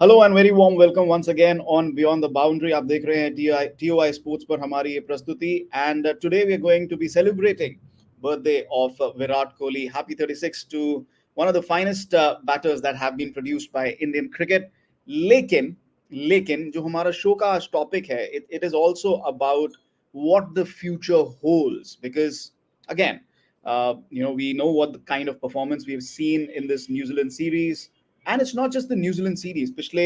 Hello and very warm welcome once again on beyond the boundary. आप देख रहे हैं टीओआई स्पोर्ट्स पर हमारी ये प्रस्तुति and today we are going to be celebrating birthday of Virat Kohli. Happy 36 to one of the finest batters that have been produced by Indian cricket. लेकिन लेकिन जो हमारा शो का आज टॉपिक है, it is also about what the future holds because again we know what the kind of performance we've seen in this New Zealand series. And it's not just the New Zealand series, पिछले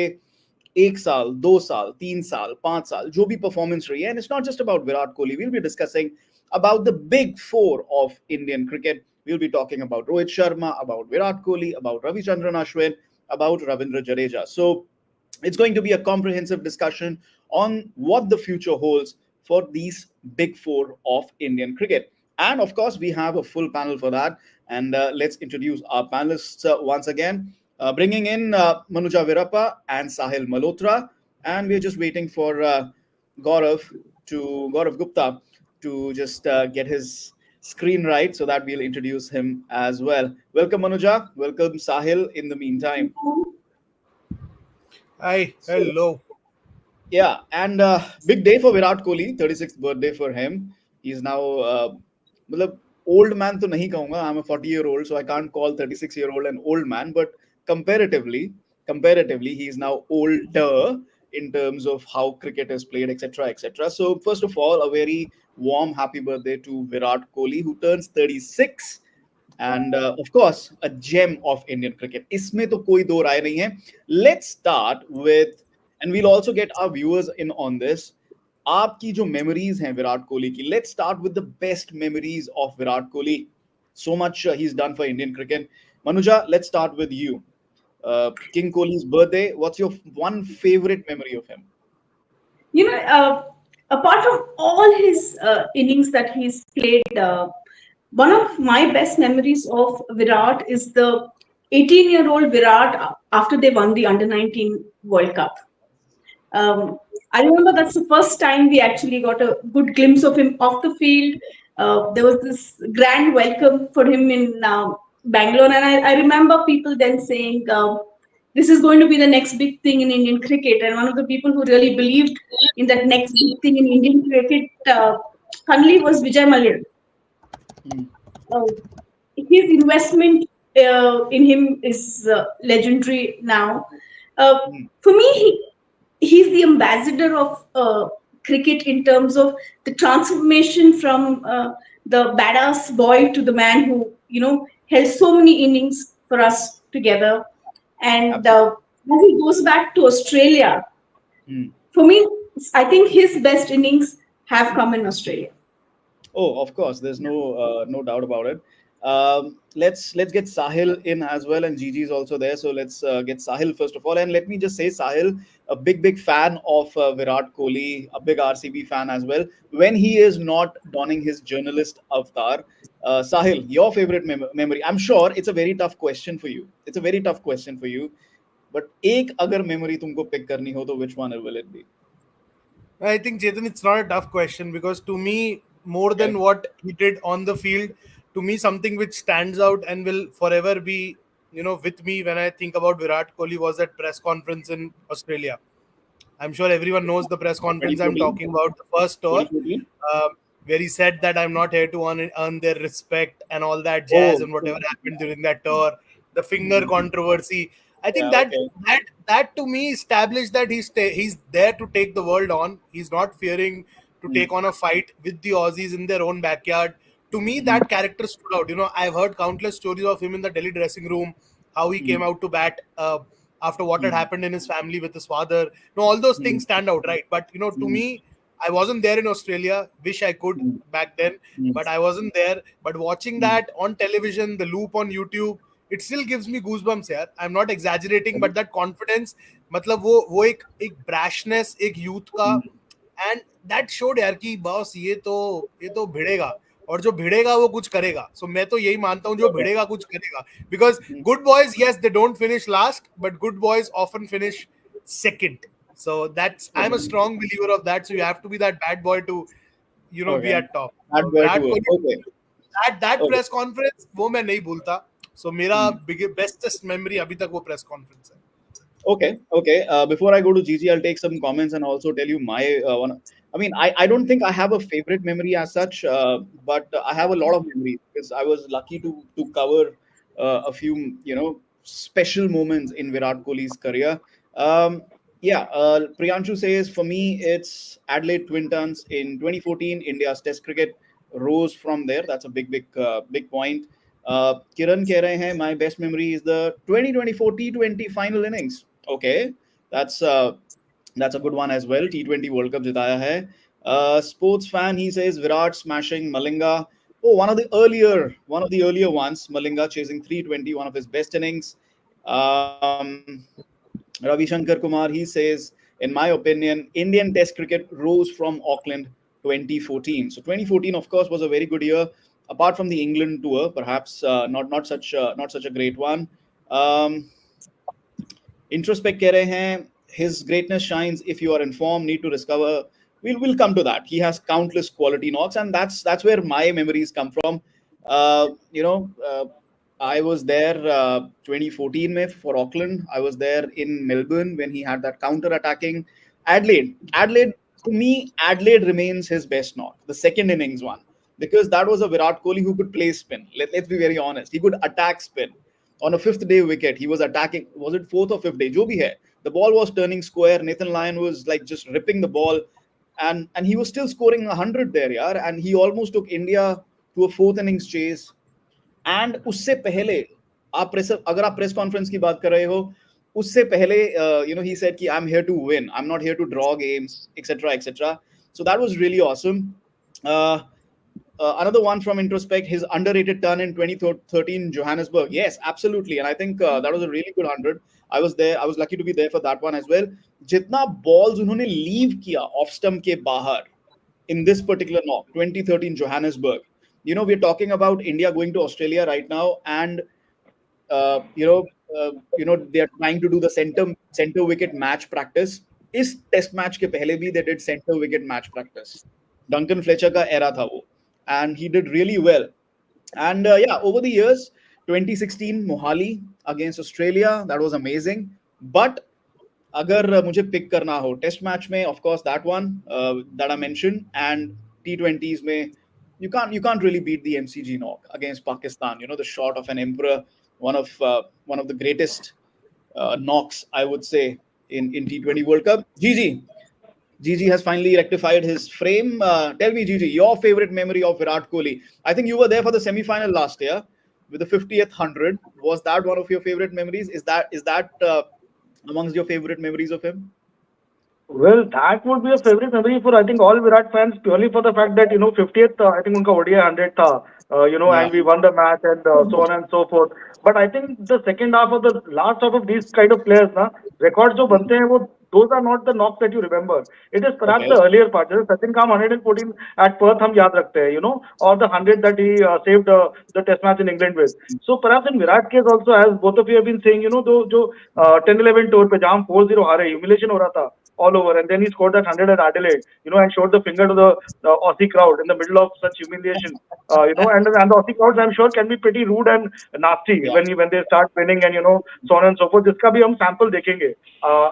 1 साल 2 साल 3 साल 5 साल जो भी performance रही है, and it's not just about Virat Kohli. We'll be discussing about the big four of Indian cricket. We'll be talking about Rohit Sharma, about Virat Kohli, about Ravichandran Ashwin, about Ravindra Jadeja. So it's going to be a comprehensive discussion on what the future holds for these big four of Indian cricket. And of course, we have a full panel for that. And let's introduce our panelists once again. Bringing in Manuja Virappa and Sahil Malhotra, and we're just waiting for Gaurav Gaurav Gupta to just get his screen right so that we'll introduce him as well. Welcome Manuja, welcome Sahil in the meantime. Hi, So, hello. yeah, and big day for Virat Kohli, 36th birthday for him. He's now मतलब old man तो नहीं कहूंगा. I'm a 40-year-old, so I can't call 36-year-old an old man, but comparatively he is now older in terms of how cricket is played, etc., etc. So first of all, a very warm happy birthday to Virat Kohli, who turns 36. And of course, a gem of Indian cricket. इसमें तो कोई दो राय नहीं है. Let's start with, and we'll also get our viewers in on this. आपकी जो memories हैं विराट कोहली की. Let's start with the best memories of Virat Kohli. So much he's done for Indian cricket. Manuja, let's start with you. King Kohli's birthday. What's your one favorite memory of him? You know, apart from all his innings that he's played, one of my best memories of Virat is the 18-year-old Virat after they won the Under 19 World Cup. I remember that's the first time we actually got a good glimpse of him off the field. There was this grand welcome for him in Bangalore, and I remember people then saying, this is going to be the next big thing in Indian cricket. And one of the people who really believed in that next big thing in Indian cricket, funnily, was Vijay Mallya. Hmm. His investment in him is legendary now. For me, he's the ambassador of cricket in terms of the transformation from the badass boy to the man who held so many innings for us together. And Absolutely. when he goes back to Australia, Hmm. for me, I think his best innings have come in Australia. Oh, of course. There's no doubt about it. Let's get Sahil in as well, and Gigi is also there. So let's get Sahil first of all. And let me just say, Sahil, a big fan of Virat Kohli, a big RCB fan as well. When he is not donning his journalist avatar, Sahil, your favorite memory. I'm sure it's a very tough question for you. It's a very tough question for you. But एक अगर memory तुमको pick करनी हो तो which one will it be? I think, Chetan, it's not a tough question because to me, more Okay. than what he did on the field, to me, something which stands out and will forever be, with me when I think about Virat Kohli was that press conference in Australia. I'm sure everyone knows the press conference I'm 2014. talking about, the first tour, 2014. where he said that I'm not here to earn their respect and all that jazz Oh. and whatever happened during that tour, the finger Hmm. controversy. I think Yeah. that Okay. that to me established that he's there to take the world on. He's not fearing to Hmm. take on a fight with the Aussies in their own backyard. To me, Hmm. that character stood out. I've heard countless stories of him in the Delhi dressing room, how he came Hmm. out to bat after what had Hmm. happened in his family with his father. All those Hmm. things stand out, right? But to Hmm. me, I wasn't there in Australia. Wish I could Hmm. back then, Hmm. but I wasn't there. But watching Hmm. that on television, the loop on YouTube, it still gives me goosebumps here. I'm not exaggerating, but that confidence, मतलब वो एक brashness, एक youth का, and that showed यार कि boss ये तो भिड़ेगा और जो भिड़ेगा वो कुछ करेगा. So मैं तो यही मानता हूँ जो Okay. भिड़ेगा कुछ करेगा, because Hmm. good boys, yes, they don't finish last, but good boys often finish second. So I'm a Okay. strong believer of that. So you have to be that bad boy to be Okay. at top. That So boy Virat to it. Kohli, Okay. that Okay. press conference वो मैं नहीं भूलता. So मेरा Hmm. bestest memory अभी तक वो press conference है. Okay, okay. Before I go to Gigi, I'll take some comments and also tell you my one. I mean, I don't think I have a favorite memory as such, but I have a lot of memories because I was lucky to cover a few, special moments in Virat Kohli's career. Um, yeah, Priyanshu says for me it's Adelaide Twin Tons in 2014. India's Test cricket rose from there. That's a big point. Kiran कह रहे हैं my best memory is the 2024 T20 final innings. Okay, that's uh, that's a good one as well. T20 World Cup जिताया है. Sports fan, he says Virat smashing Malinga. Oh, one of the earlier ones. Malinga chasing 320, one of his best innings. Ravi Shankar Kumar, he says, in my opinion, Indian Test cricket rose from Auckland 2014. So 2014, of course, was a very good year. Apart from the England tour, perhaps not such a great one. Um, Introspect कह रहे हैं his greatness shines if you are informed, need to discover. We'll come to that. He has countless quality knocks, and that's where my memories come from. uh, you know uh, I was there 2014 mein for Auckland. I was there in Melbourne when he had that counter attacking. Adelaide, to me, Adelaide remains his best knock, the second innings one, because that was a Virat Kohli who could play spin. Let's be very honest, he could attack spin. On a fifth day wicket, he was attacking. Was it fourth or fifth day? Jo bhi hai. The ball was turning square. Nathan Lyon was like just ripping the ball, and he was still scoring 100 there, yaar. And he almost took India to a fourth innings chase. And उससे पहले अगर आप press conference की बात कर रहे हो, उससे पहले he said कि I'm here to win. I'm not here to draw games, etc. etc. So that was really awesome. Uh, Another one from Introspect, his underrated turn in 2013 Johannesburg. Yes, absolutely. And I think that was a really good 100. I was there. I was lucky to be there for that one as well. जितना balls उन्होंने leave किया off stump के बाहर in this particular knock, 2013 Johannesburg. We're talking about India going to Australia right now, and uh, you know, they are trying to do the center wicket match practice. इस test match के पहले भी they did center wicket match practice. Duncan Fletcher का era था वो, and he did really well. And yeah, over the years, 2016 Mohali against Australia, that was amazing. But अगर मुझे pick करना हो टेस्ट मैच में, of course that one that I mention, and T20s में you can't really beat the MCG knock against Pakistan. The shot of an emperor, one of the greatest knocks, I would say, in T20 World Cup. Gigi has finally rectified his frame. Tell me, Gigi, your favorite memory of Virat Kohli. I think you were there for the semi-final last year with the 50th 100. Was that one of your favorite memories? Is that amongst your favorite memories of him? Well, that would be a favorite memory for I think all Virat fans purely for the fact that 50th I think उनका ODI 100 था, Yeah. and we won the match and so on and so forth. But I think the second half of the last half of these kind of players ना records जो बनते हैं वो those are not the knocks that you remember. It is perhaps Okay. the earlier part. जैसे सचिन का हम 114 at Perth हम याद रखते हैं, or the 100 that he saved the Test match in England with. So perhaps in Virat case also, as both of you have been saying, जो 10-11 tour पे जहाँ हम 4-0 हारे, humiliation हो रहा था all over, and then he scored that 100 at Adelaide, and showed the finger to the Aussie crowd in the middle of such humiliation, and the Aussie crowds, I'm sure, can be pretty rude and nasty Yeah. when they start winning, and so on and so forth. जिसका भी हम sample देखेंगे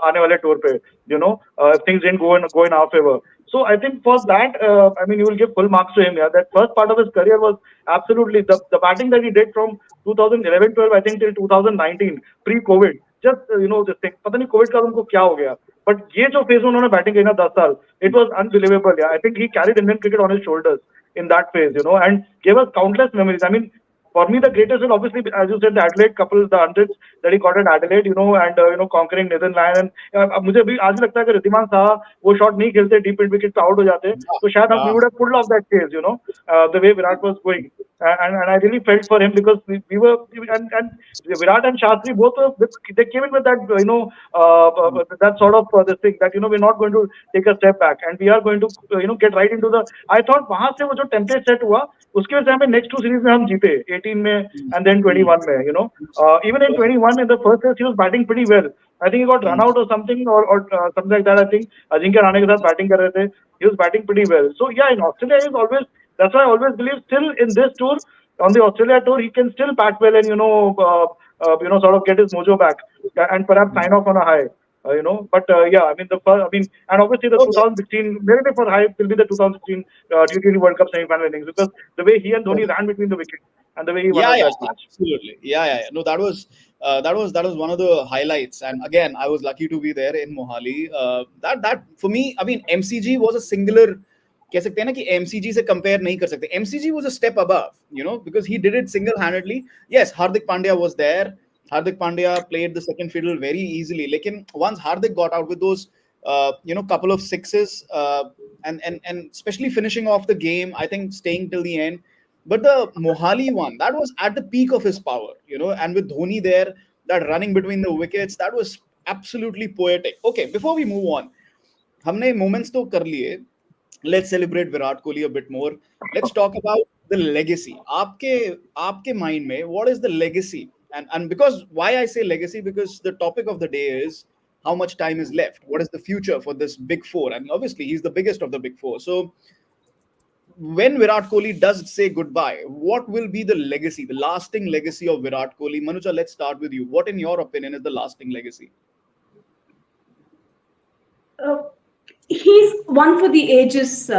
आने वाले tour पे, if things didn't go in our favor. So I think for that, I mean, you will give full marks to him. Yeah, that first part of his career was absolutely the batting that he did from 2011-12, I think, till 2019, pre-COVID. Just this thing. पता नहीं COVID का उनको क्या हो गया. But ये जो phase में उन्होंने batting की ना 10 साल, it was unbelievable. Yeah, I think he carried Indian cricket on his shoulders in that phase, and gave us countless memories. I mean, for me, the greatest will obviously, be, as you said, the Adelaide couple, the hundreds that he got at Adelaide, and conquering Nathan Lyon. And मुझे भी आज भी लगता है कि ऋद्धिमान साहा वो shot नहीं खेलते, deep mid wicket पे out हो जाते, तो शायद we Yeah. would have pulled off that chase, the way Virat was going. And I really felt for him because we were, and Virat and Shastri both they came in with that that sort of this thing that we're not going to take a step back and we are going to get right into the. I thought वहां से वो जो template set हुआ उसकी वजह से हमें next two series में हम जीते 18 में and then 21 में even in 21 in the first test he was batting pretty well. I think he got run out or something or something like that. I think Ajinkya Rahane के साथ batting कर रहे थे. He was batting pretty well. So yeah, in Australia he's always. That's why I always believe still in this tour, on the Australia tour, he can still bat well and sort of get his mojo back and perhaps sign off on a high. But yeah, I mean the first, I mean, and obviously the Okay. 2016 narrative for high will be the 2016 T20 World Cup semi-final innings, because the way he and Dhoni ran between the wickets and the way he won Yeah, us yeah, that match. absolutely. Yeah. No, that was one of the highlights. And again, I was lucky to be there in Mohali. That for me, I mean, MCG was a singular. कह सकते हैं ना कि MCG से compare नहीं कर सकते. MCG was a step above, because he did it single-handedly. Yes, Hardik Pandya was there. Hardik Pandya played the second fiddle very easily. Lekin once Hardik got out with those, couple of sixes, and especially finishing off the game, I think staying till the end. But the Mohali one, that was at the peak of his power, and with Dhoni there, that running between the wickets, that was absolutely poetic. Okay, before we move on, हमने moments तो कर लिए. Let's celebrate Virat Kohli a bit more. Let's talk about the legacy. आपके mind में, what is the legacy? And because why I say legacy, because the topic of the day is how much time is left. What is the future for this big four? And obviously he's the biggest of the big four. So when Virat Kohli does say goodbye, what will be the legacy, the lasting legacy of Virat Kohli? Manuja, let's start with you. What, in your opinion, is the lasting legacy? Uh, he's one for the ages,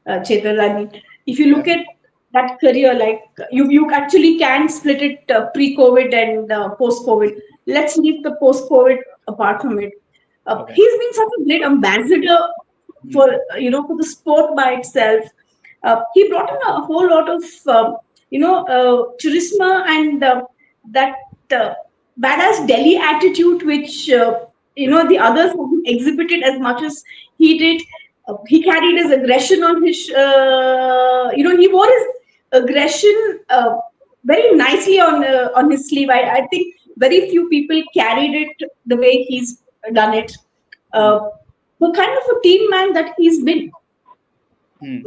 Chetal. I mean, if you look Yeah. at that career, like you actually can split it pre-COVID and post-COVID. Let's leave the post-COVID apart from it. Okay. He's been such a great ambassador for for the sport by itself. He brought in a whole lot of charisma and that uh, badass Delhi attitude, which the others haven't exhibited as much as he did. He carried his aggression on his, he wore his aggression very nicely on his sleeve. I think very few people carried it the way he's done it. Uh, the kind of a team man that he's been. Hmm.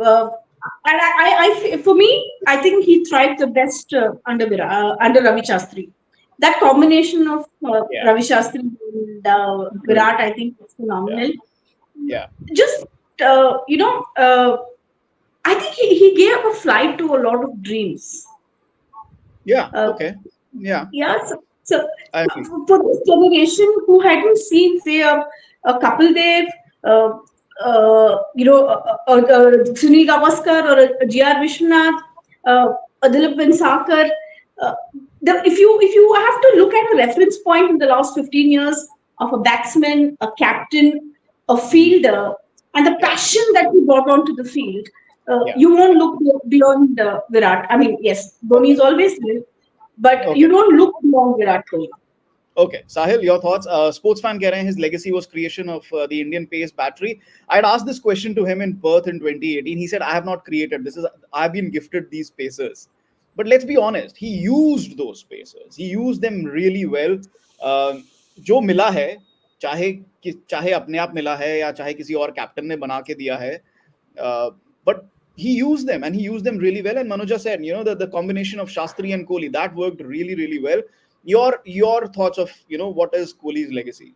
And for me, I think he thrived the best under Ravi Shastri. That combination of Yeah. Ravi Shastri and Virat, I think, is Yeah. phenomenal. Yeah. Just I think he gave a flight to a lot of dreams. Yeah. Uh, Okay. Yeah. yeah, so I agree. for this generation who hadn't seen, say, a Kapil Dev, uh, Sunil Gavaskar or a G.R. Vishwanath, a Dilip Vinsakar, uh, if you have to look at a reference point in the last 15 years of a batsman, a captain, a fielder, and the Yeah. passion that he brought onto the field, Yeah. you won't look beyond Virat. I mean, yes, Dhoni Okay. is always there, but Okay. you don't look beyond Virat Kohli. Okay, Sahil, your thoughts? Sports fan कह रहे हैं his legacy was creation of the Indian pace battery. I had asked this question to him in Perth in 2018. He said, "I have not created this. I've been gifted these pacers." But let's be honest, he used those pacers. He used them really well. जो मिला है, चाहे अपने आप मिला है या चाहे किसी और कैप्टन ने बना के दिया है, but he used them and he used them really well. And Manuja said, the combination of Shastri and Kohli, that worked really, really well. Your thoughts of what is Kohli's legacy?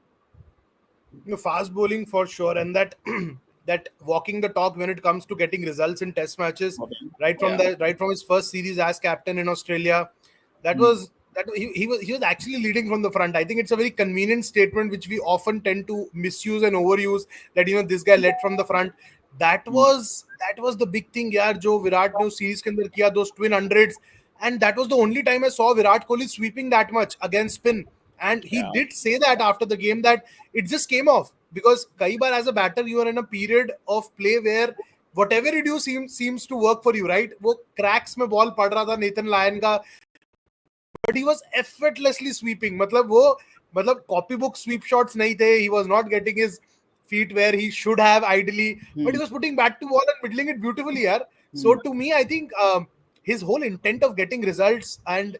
Fast bowling for sure, and that that walking the talk when it comes to getting results in test matches, Okay. right from his first series as captain in Australia. That was that he was actually leading from the front. I think it's a very convenient statement which we often tend to misuse and overuse, that this guy led from the front. That was the big thing, yaar, jo Virat ne us series ke andar kiya, those twin hundreds, and that was the only time I saw Virat Kohli sweeping that much against spin. And he Yeah. did say that after the game, that it just came off, because kai baar as a batter you are in a period of play where whatever you do seems to work for you, right? वो cracks में ball पड़ रहा था Nathan Lyon का, but he was effortlessly sweeping. मतलब copybook sweep shots नहीं थे. He was not getting his feet where he should have ideally, but he was putting bat to ball and middling it beautifully, yaar. So to me, I think his whole intent of getting results and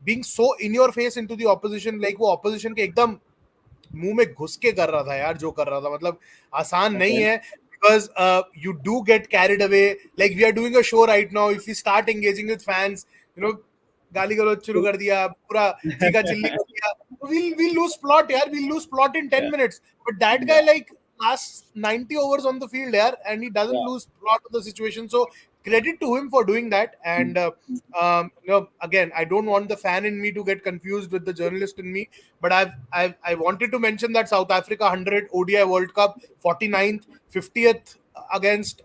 being so in your face into the opposition, like वो opposition के एकदम मुंह में घुस के कर रहा था यार, जो कर रहा था, मतलब आसान नहीं है, because you do get carried away. Like we are doing a show right now, if we start engaging with fans, गाली गलौज शुरू कर दिया, पूरा चीका चिल्ली कर दिया, we'll lose plot, yaar. We'll lose plot in 10 minutes. But that guy, like casts 90 overs on the field there, and he doesn't Yeah. lose plot of the situation. So credit to him for doing that. And again, I don't want the fan in me to get confused with the journalist in me, but I wanted to mention that South Africa 100 ODI World Cup 49th 50th against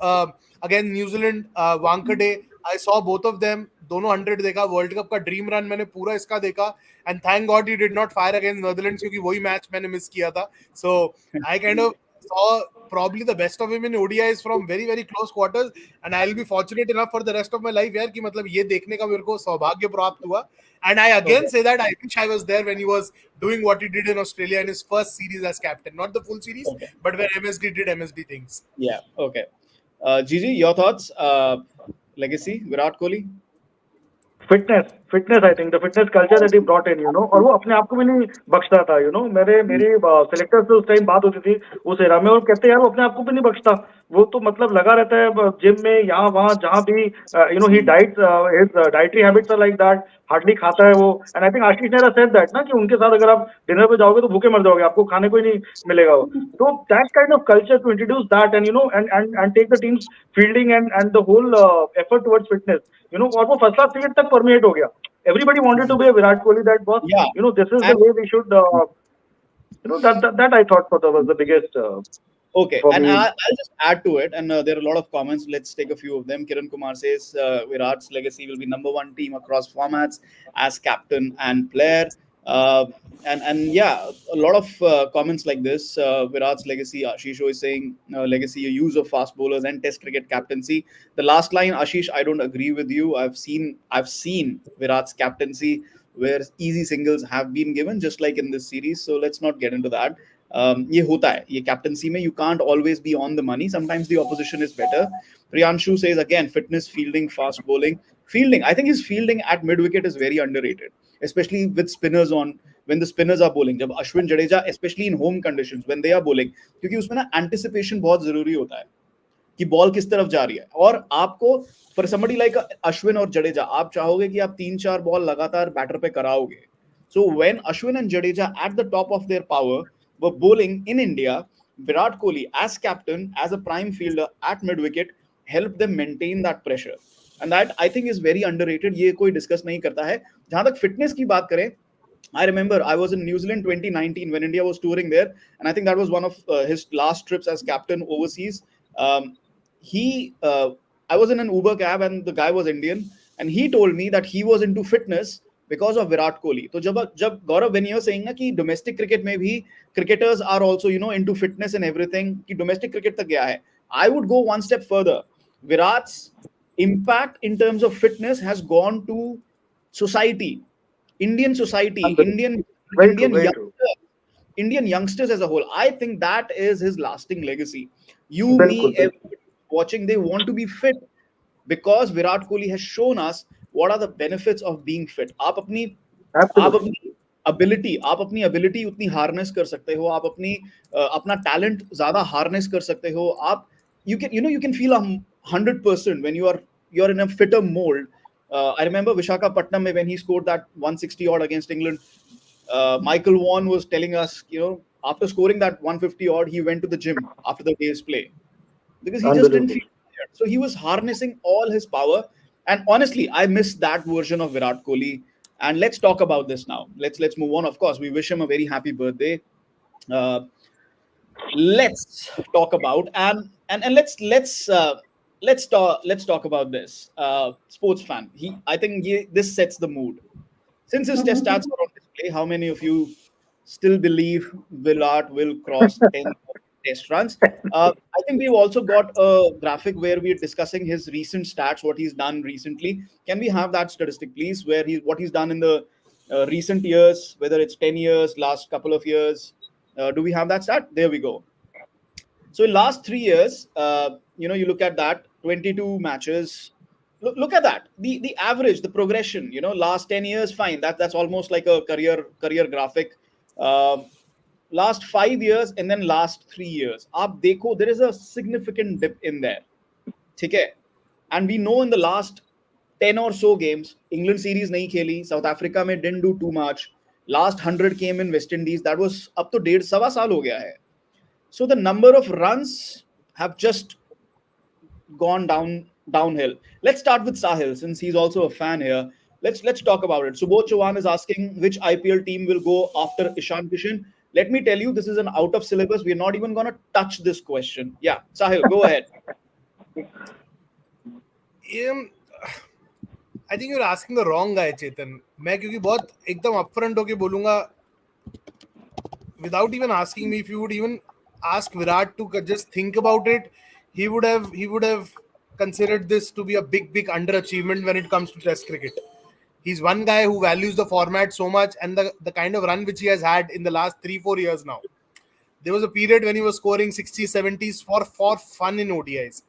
against New Zealand Wankhede. I saw both of them. दोनों 100 देखा. World cup का dream run मैंने पूरा इसका देखा. And thank God he did not fire against Netherlands, क्योंकि वही match मैंने मिस किया था. So I kind of saw probably the best of him in ODIs from very very close quarters, and I'll be fortunate enough for the rest of my life यार कि मतलब ये देखने का मेरे को सौभाग्य प्राप्त हुआ. And I again say that I wish I was there when he was doing what he did in Australia in his first series as captain, not the full series, but where MSD did MSD things. Yeah. Okay. Gigi, your thoughts? Legacy, Virat Kohli. Fitness I think the fitness culture that he brought in, और वो अपने आप को भी नहीं बख्शता था. मेरी selector से उस टाइम बात होती थी उस एरा में, और कहते यार वो अपने आप को भी नहीं बख्शता. वो तो मतलब लगा रहता है जिम में, यहाँ वहाँ जहाँ भी. He diet his dietary habits are like that. Hardly खाता है वो. एंड आई थिंक आशीष ने सेड दैट ना कि उनके साथ अगर आप डिनर पे जाओगे तो भूखे मर जाओगे, आपको खाने को ही नहीं मिलेगा वो. तो that kind of culture to introduce that and and take the teams fielding and the whole effort towards fitness, और वो फर्स्ट क्लास क्रिकेट तक परमेट हो गया. Everybody wanted to be a Virat Kohli. That was, Yeah. This is the way we should, that I thought was the biggest. Okay, and I'll just add to it, and there are a lot of comments. Let's take a few of them. Kiran Kumar says Virat's legacy will be #1 team across formats as captain and player. And yeah, a lot of comments like this. Virat's legacy. Ashish is saying legacy, use of fast bowlers and Test cricket captaincy. The last line, Ashish, I don't agree with you. I've seen Virat's captaincy where easy singles have been given, just like in this series. So let's not get into that. ये होता है, ये captaincy में you can't always be on the money. Sometimes the opposition is better. Priyanshu says again, fitness, fielding, fast bowling. Fielding, I think his fielding at mid wicket is very underrated, especially with spinners on. When the spinners are bowling, जब Ashwin Jadeja, especially in home conditions, when they are bowling, क्योंकि उसमें ना anticipation बहुत जरूरी होता है कि ball किस तरफ जा रही है. और आपको for somebody like Ashwin और Jadeja, आप चाहोगे कि आप 3-4 बॉल लगातार बैटर पे कराओगे. So when Ashwin and Jadeja at the top of their power were bowling in India, Virat Kohli as captain, as a prime fielder at mid wicket, helped them maintain that pressure. And that I think is very underrated. ये कोई discuss नहीं करता है. जहां तक fitness की बात करें, I remember I was in New Zealand 2019 when India was touring there, and I think that was one of his last trips as captain overseas. I was in an Uber cab and the guy was Indian, and he told me that he was into fitness because of Virat Kohli. So जब Gaurav, when you're saying ना कि domestic cricket में भी cricketers are also into fitness and everything, कि domestic cricket तक गया है, I would go one step further. Virat's impact in terms of fitness has gone to society. Indian society, Indian youngsters as a whole. I think that is his lasting legacy. You, me, everybody watching, they want to be fit because Virat Kohli has shown us what are the benefits of being fit. आप अपनी ability उतनी harness कर सकते हो. आप अपना talent ज़्यादा harness कर सकते हो. You can feel 100% when you're in a fitter mold. I remember Vishakhapatnam when he scored that 160 odd against England. Michael Vaughan was telling us, after scoring that 150 odd, he went to the gym after the day's play because he just didn't feel tired. So he was harnessing all his power. And honestly, I miss that version of Virat Kohli. And let's talk about this now. Let's move on. Of course, we wish him a very happy birthday. Let's talk about and let's talk about this. Sports fan. I think this sets the mood. Since his test stats are on display, how many of you still believe Virat will cross 10 test runs? I think we've also got a graphic where we're discussing his recent stats, what he's done recently. Can we have that statistic, please, where what he's done in the recent years, whether it's 10 years, last couple of years? Do we have that stat? There we go. So in last 3 years, you look at that, 22 matches. Look at that. The average, the progression, last 10 years, fine. That's almost like a career graphic. Last 5 years and then last 3 years. Aap dekho, there is a significant dip in there. Okay? And we know in the last 10 or so games, England series nahi kheli, South Africa mein didn't do too much. Last 100 came in West Indies. That was up to 1.5 sawa saal ho gaya hai. So the number of runs have just gone downhill. Let's start with Sahil since he's also a fan here. Let's talk about it. Subodh Chauhan is asking which IPL team will go after Ishan Kishan. Let me tell you, this is an out of syllabus. We're not even going to touch this question. Yeah, Sahil, go ahead. I think you are asking the wrong guy Chetan. मैं क्योंकि बहुत एकदम upfront होके बोलूंगा, without even asking me, if you would even ask Virat to just think about it, he would have considered this to be a big underachievement when it comes to Test cricket. He's one guy who values the format so much, and the kind of run which he has had in the last 3-4 years now. There was a period when he was scoring 60s, 70s for fun in ODIs.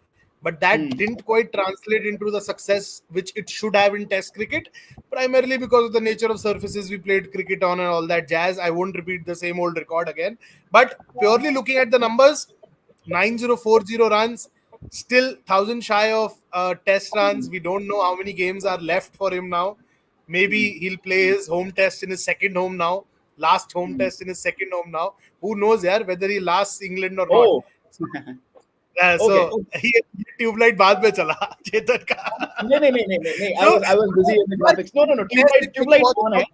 But that didn't quite translate into the success which it should have in Test cricket, primarily because of the nature of surfaces we played cricket on and all that jazz. I won't repeat the same old record again. But purely looking at the numbers, 9040 runs, still 1,000 shy of Test runs. We don't know how many games are left for him now. Maybe he'll play his home test in his second home now. Last home test in his second home now. Who knows, yaar, whether he lasts England or not. Oh. So he tubelight बाद में चला चेतन का. नहीं. I was busy in the graphics. No. Tubelight कौन है?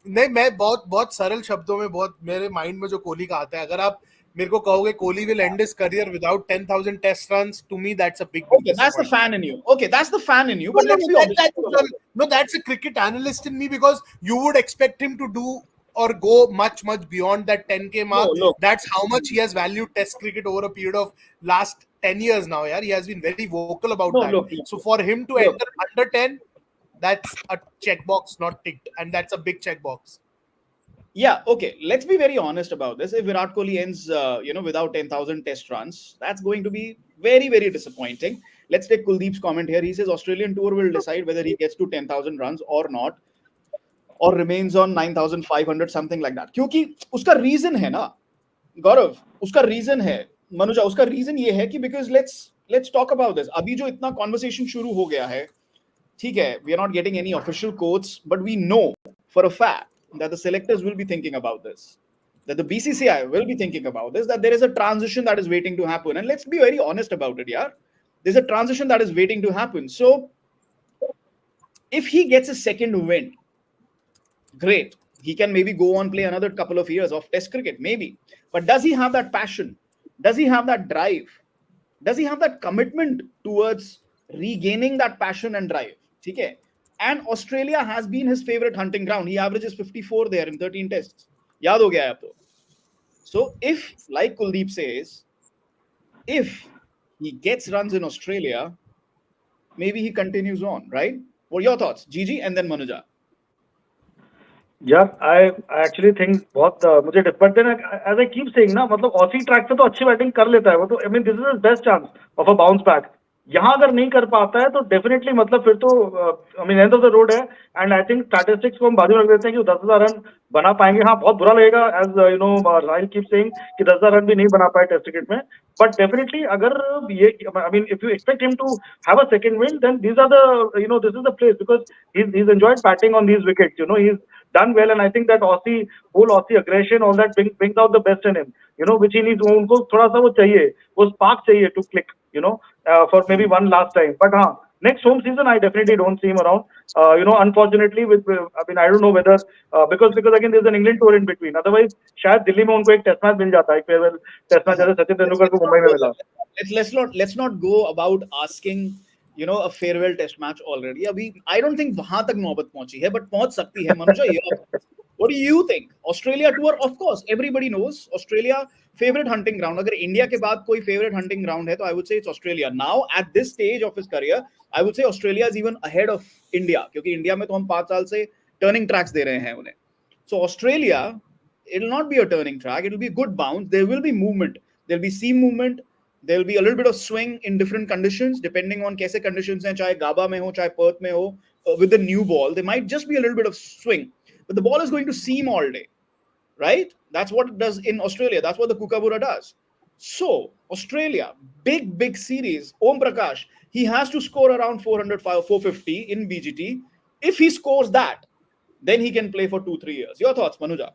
नहीं, मैं बहुत सरल शब्दों में, बहुत मेरे माइंड में जो कोहली का आता है, अगर आप मेरे को कहोगे Kohli will end his career without 10,000 test runs, to me that's a big Okay, that's the fan in you. But let's be honest. No, that's a cricket analyst in me, because you would expect him to do or go much beyond that 10k mark. No, look. That's how much he has valued Test cricket over a period of last 10 years now. Yeah, he has been very vocal about that. Look. So for him to enter under 10, that's a checkbox not ticked, and that's a big checkbox. Yeah, okay. Let's be very honest about this. If Virat Kohli ends, without 10,000 Test runs, that's going to be very, very disappointing. Let's take Kuldeep's comment here. He says Australian tour will decide whether he gets to 10,000 runs or not, or remains on 9,500, something like that. क्योंकि उसका reason है ना, गौरव, उसका reason है, मनुजा, उसका reason ये है कि because let's talk about this. अभी जो इतना conversation शुरू हो गया है, ठीक है, we are not getting any official quotes, but we know for a fact that the selectors will be thinking about this, that the BCCI will be thinking about this, that there is a transition that is waiting to happen. And let's be very honest about it, yeah. There's a transition that is waiting to happen. So if he gets a second win, great. He can maybe go on play another couple of years of Test cricket, maybe. But does he have that passion? Does he have that drive? Does he have that commitment towards regaining that passion and drive? Okay. And Australia has been his favorite hunting ground. He averages 54 there in 13 tests. Yaad ho gaya aapko. So if, like Kuldeep says, if he gets runs in Australia, maybe he continues on, right? What are your thoughts, Gigi, and then Manuja? Yeah, I actually think बहुत मुझे but then as I keep saying ना, मतलब Aussie track पे तो अच्छी batting कर लेता है वो तो. I mean, this is his best chance of a bounce back. यहाँ अगर नहीं कर पाता है तो डेफिनेटली मतलब फिर तो I mean end of the road है. एंड आई थिंक स्टैटिस्टिक्स को हम बाजू रख देते हैं कि 10,000 रन बना पाएंगे. हाँ, बहुत बुरा लगेगा as you know Rahil keep saying कि 10,000 रन भी नहीं बना पाए टेस्ट क्रिकेट में. बट डेफिनेटली अगर ये I mean if you expect him to have a second win, then these are the this is the place, because he is enjoyed batting on these wickets. He is done well, and I think that whole Aussie aggression, all that brings out the best in him, which he needs. उनको थोड़ा सा वो चाहिए, वो spark चाहिए to click, for maybe one last time. But next home season, I definitely don't see him around. Unfortunately, I don't know whether because again there's an England tour in between. Otherwise, शायद दिल्ली में उनको एक test match मिल जाता है, एक farewell test match जैसे सचिन तेंदुलकर को मुंबई में मिला. Let's not go about asking a farewell test match already. Abhi, I don't think वहां तक नौबत पहुंची है, but पहुंच सकती है. Manuja, what do you think? Australia tour, of course, everybody knows Australia favorite hunting ground. अगर इंडिया के बाद कोई favorite hunting ground है, तो I would say it's Australia. Now, at this stage of his career, I would say Australia is even ahead of India, क्योंकि India में तो हम 5 साल से turning tracks दे रहे हैं उन्हें. So Australia, it'll not be a turning track. It'll be good bounce. There will be movement. There'll be seam movement. There'll be a little bit of swing in different conditions, depending on कैसे conditions हैं, चाहे गाबा में हो, चाहे Perth में हो. With the new ball, there might just be a little bit of swing, but the ball is going to seam all day, right? That's what it does in Australia. That's what the Kookaburra does. So Australia, big series. Om Prakash, he has to score around 400, 450 in BGT. If he scores that, then he can play for 2-3 years. Your thoughts, Manuja?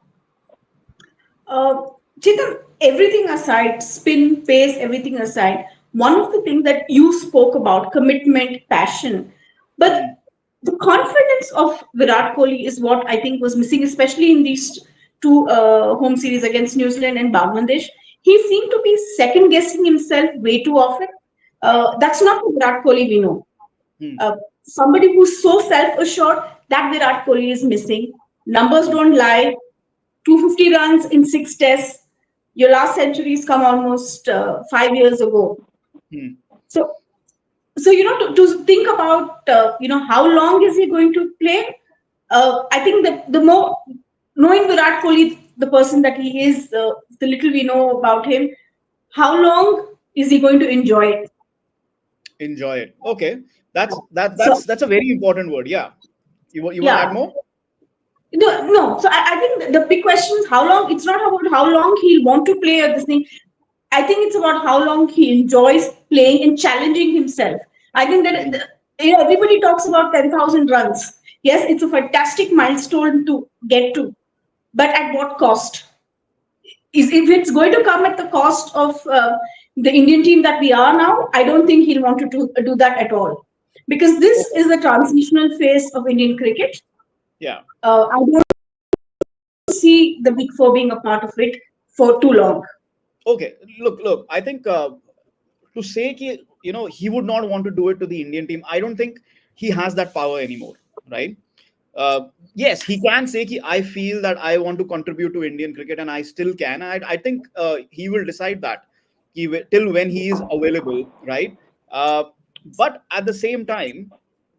Chetan, everything aside, spin, pace, everything aside, one of the things that you spoke about, commitment, passion, but Hmm. the confidence of Virat Kohli is what I think was missing, especially in these two home series against New Zealand and Bangladesh. He seemed to be second guessing himself way too often. That's not the Virat Kohli we know. Hmm. Uh, Somebody who's so self assured, that Virat Kohli is missing. Numbers Hmm. don't lie. 250 runs in 6 tests. Your last centuries come almost 5 years ago. Hmm. So, to think about how long is he going to play? I think that the more knowing Virat Kohli, the person that he is, the little we know about him, how long is he going to enjoy it? Enjoy it. Okay, So that's a very important word. Yeah, you want to add yeah, more? no, no. So I think the big question is how long. It's not about how long he'll want to play or this thing. I think it's about how long he enjoys playing and challenging himself. I think that Hmm. everybody talks about 10,000 runs. Yes, it's a fantastic milestone to get to, but at what cost? Is if it's going to come at the cost of the Indian team that we are now, I don't think he'll want to do that at all, because this Okay. is the transitional phase of Indian cricket. Yeah. I don't see the Big Four being a part of it for too long. Okay. Look. I think to say ki, he would not want to do it to the Indian team. I don't think he has that power anymore, right? Yes, he can say ki, I feel that I want to contribute to Indian cricket, and I still can. I think he will decide that till when he is available, right? Uh, but at the same time,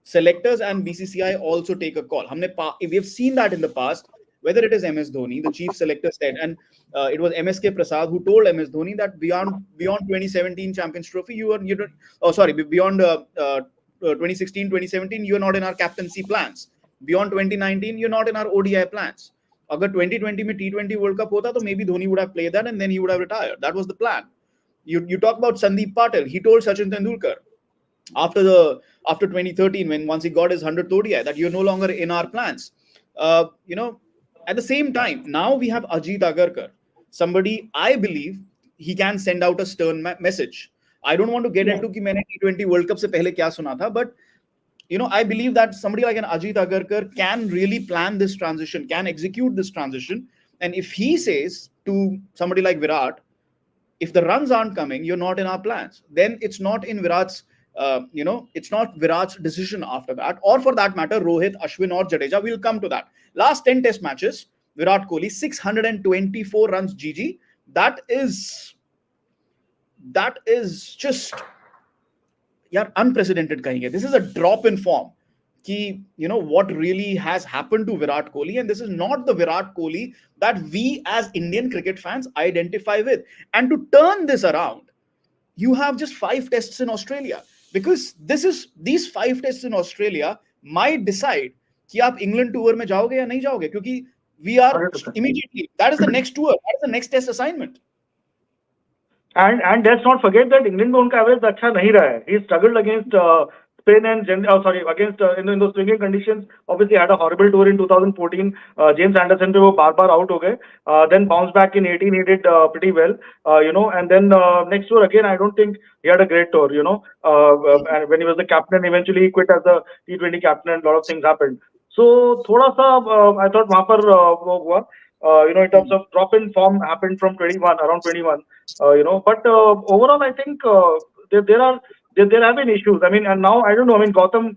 selectors and BCCI also take a call. We have seen that in the past, whether it is MS Dhoni, the chief selector said, and it was MSK Prasad who told MS Dhoni that beyond 2017 Champions Trophy, you don't. Oh, sorry, beyond 2016, 2017, you are not in our captaincy plans. Beyond 2019, you're not in our ODI plans. अगर 2020 में T20 World Cup होता तो maybe Dhoni would have played that and then he would have retired. That was the plan. You talk about Sandeep Patil. He told Sachin Tendulkar after the after 2013, when once he got his 100th ODI, that you're no longer in our plans. Uh, you know, at the same time, now we have Ajit Agarkar, somebody I believe he can send out a stern message. I don't want to get Yes. into कि मैंने T20 World Cup से पहले क्या सुना था, but I believe that somebody like an Ajit Agarkar can really plan this transition, can execute this transition, and if he says to somebody like Virat, if the runs aren't coming, you're not in our plans, then it's not in Virat's it's not Virat's decision after that, or for that matter, Rohit, Ashwin, or Jadeja. We'll come to that. Last 10 test matches, Virat Kohli 624 runs GG. That is just, yeah, unprecedented कहेंगे. This is a drop in form कि what really has happened to Virat Kohli, and this is not the Virat Kohli that we as Indian cricket fans identify with. And to turn this around, you have just 5 tests in Australia, because these 5 tests in Australia might decide कि आप England tour में जाओगे या नहीं जाओगे, क्योंकि we are 100%. immediately, that is the next tour, that is the next test assignment. And let's not forget that England में उनका average अच्छा नहीं रहा है. He struggled against Spain and against in those swinging conditions. Obviously had a horrible tour in 2014. James Anderson पे वो बार out हो गए. Then bounced back in 18. He did pretty well. And then next tour again, I don't think he had a great tour. And when he was the captain, eventually he quit as the T20 captain, and a lot of things happened. So थोड़ा सा I thought वहाँ पर वो हुआ. In terms of drop in form happened from 21, around 21. But overall, I think there have been issues. I mean, and now I don't know. I mean, Gautam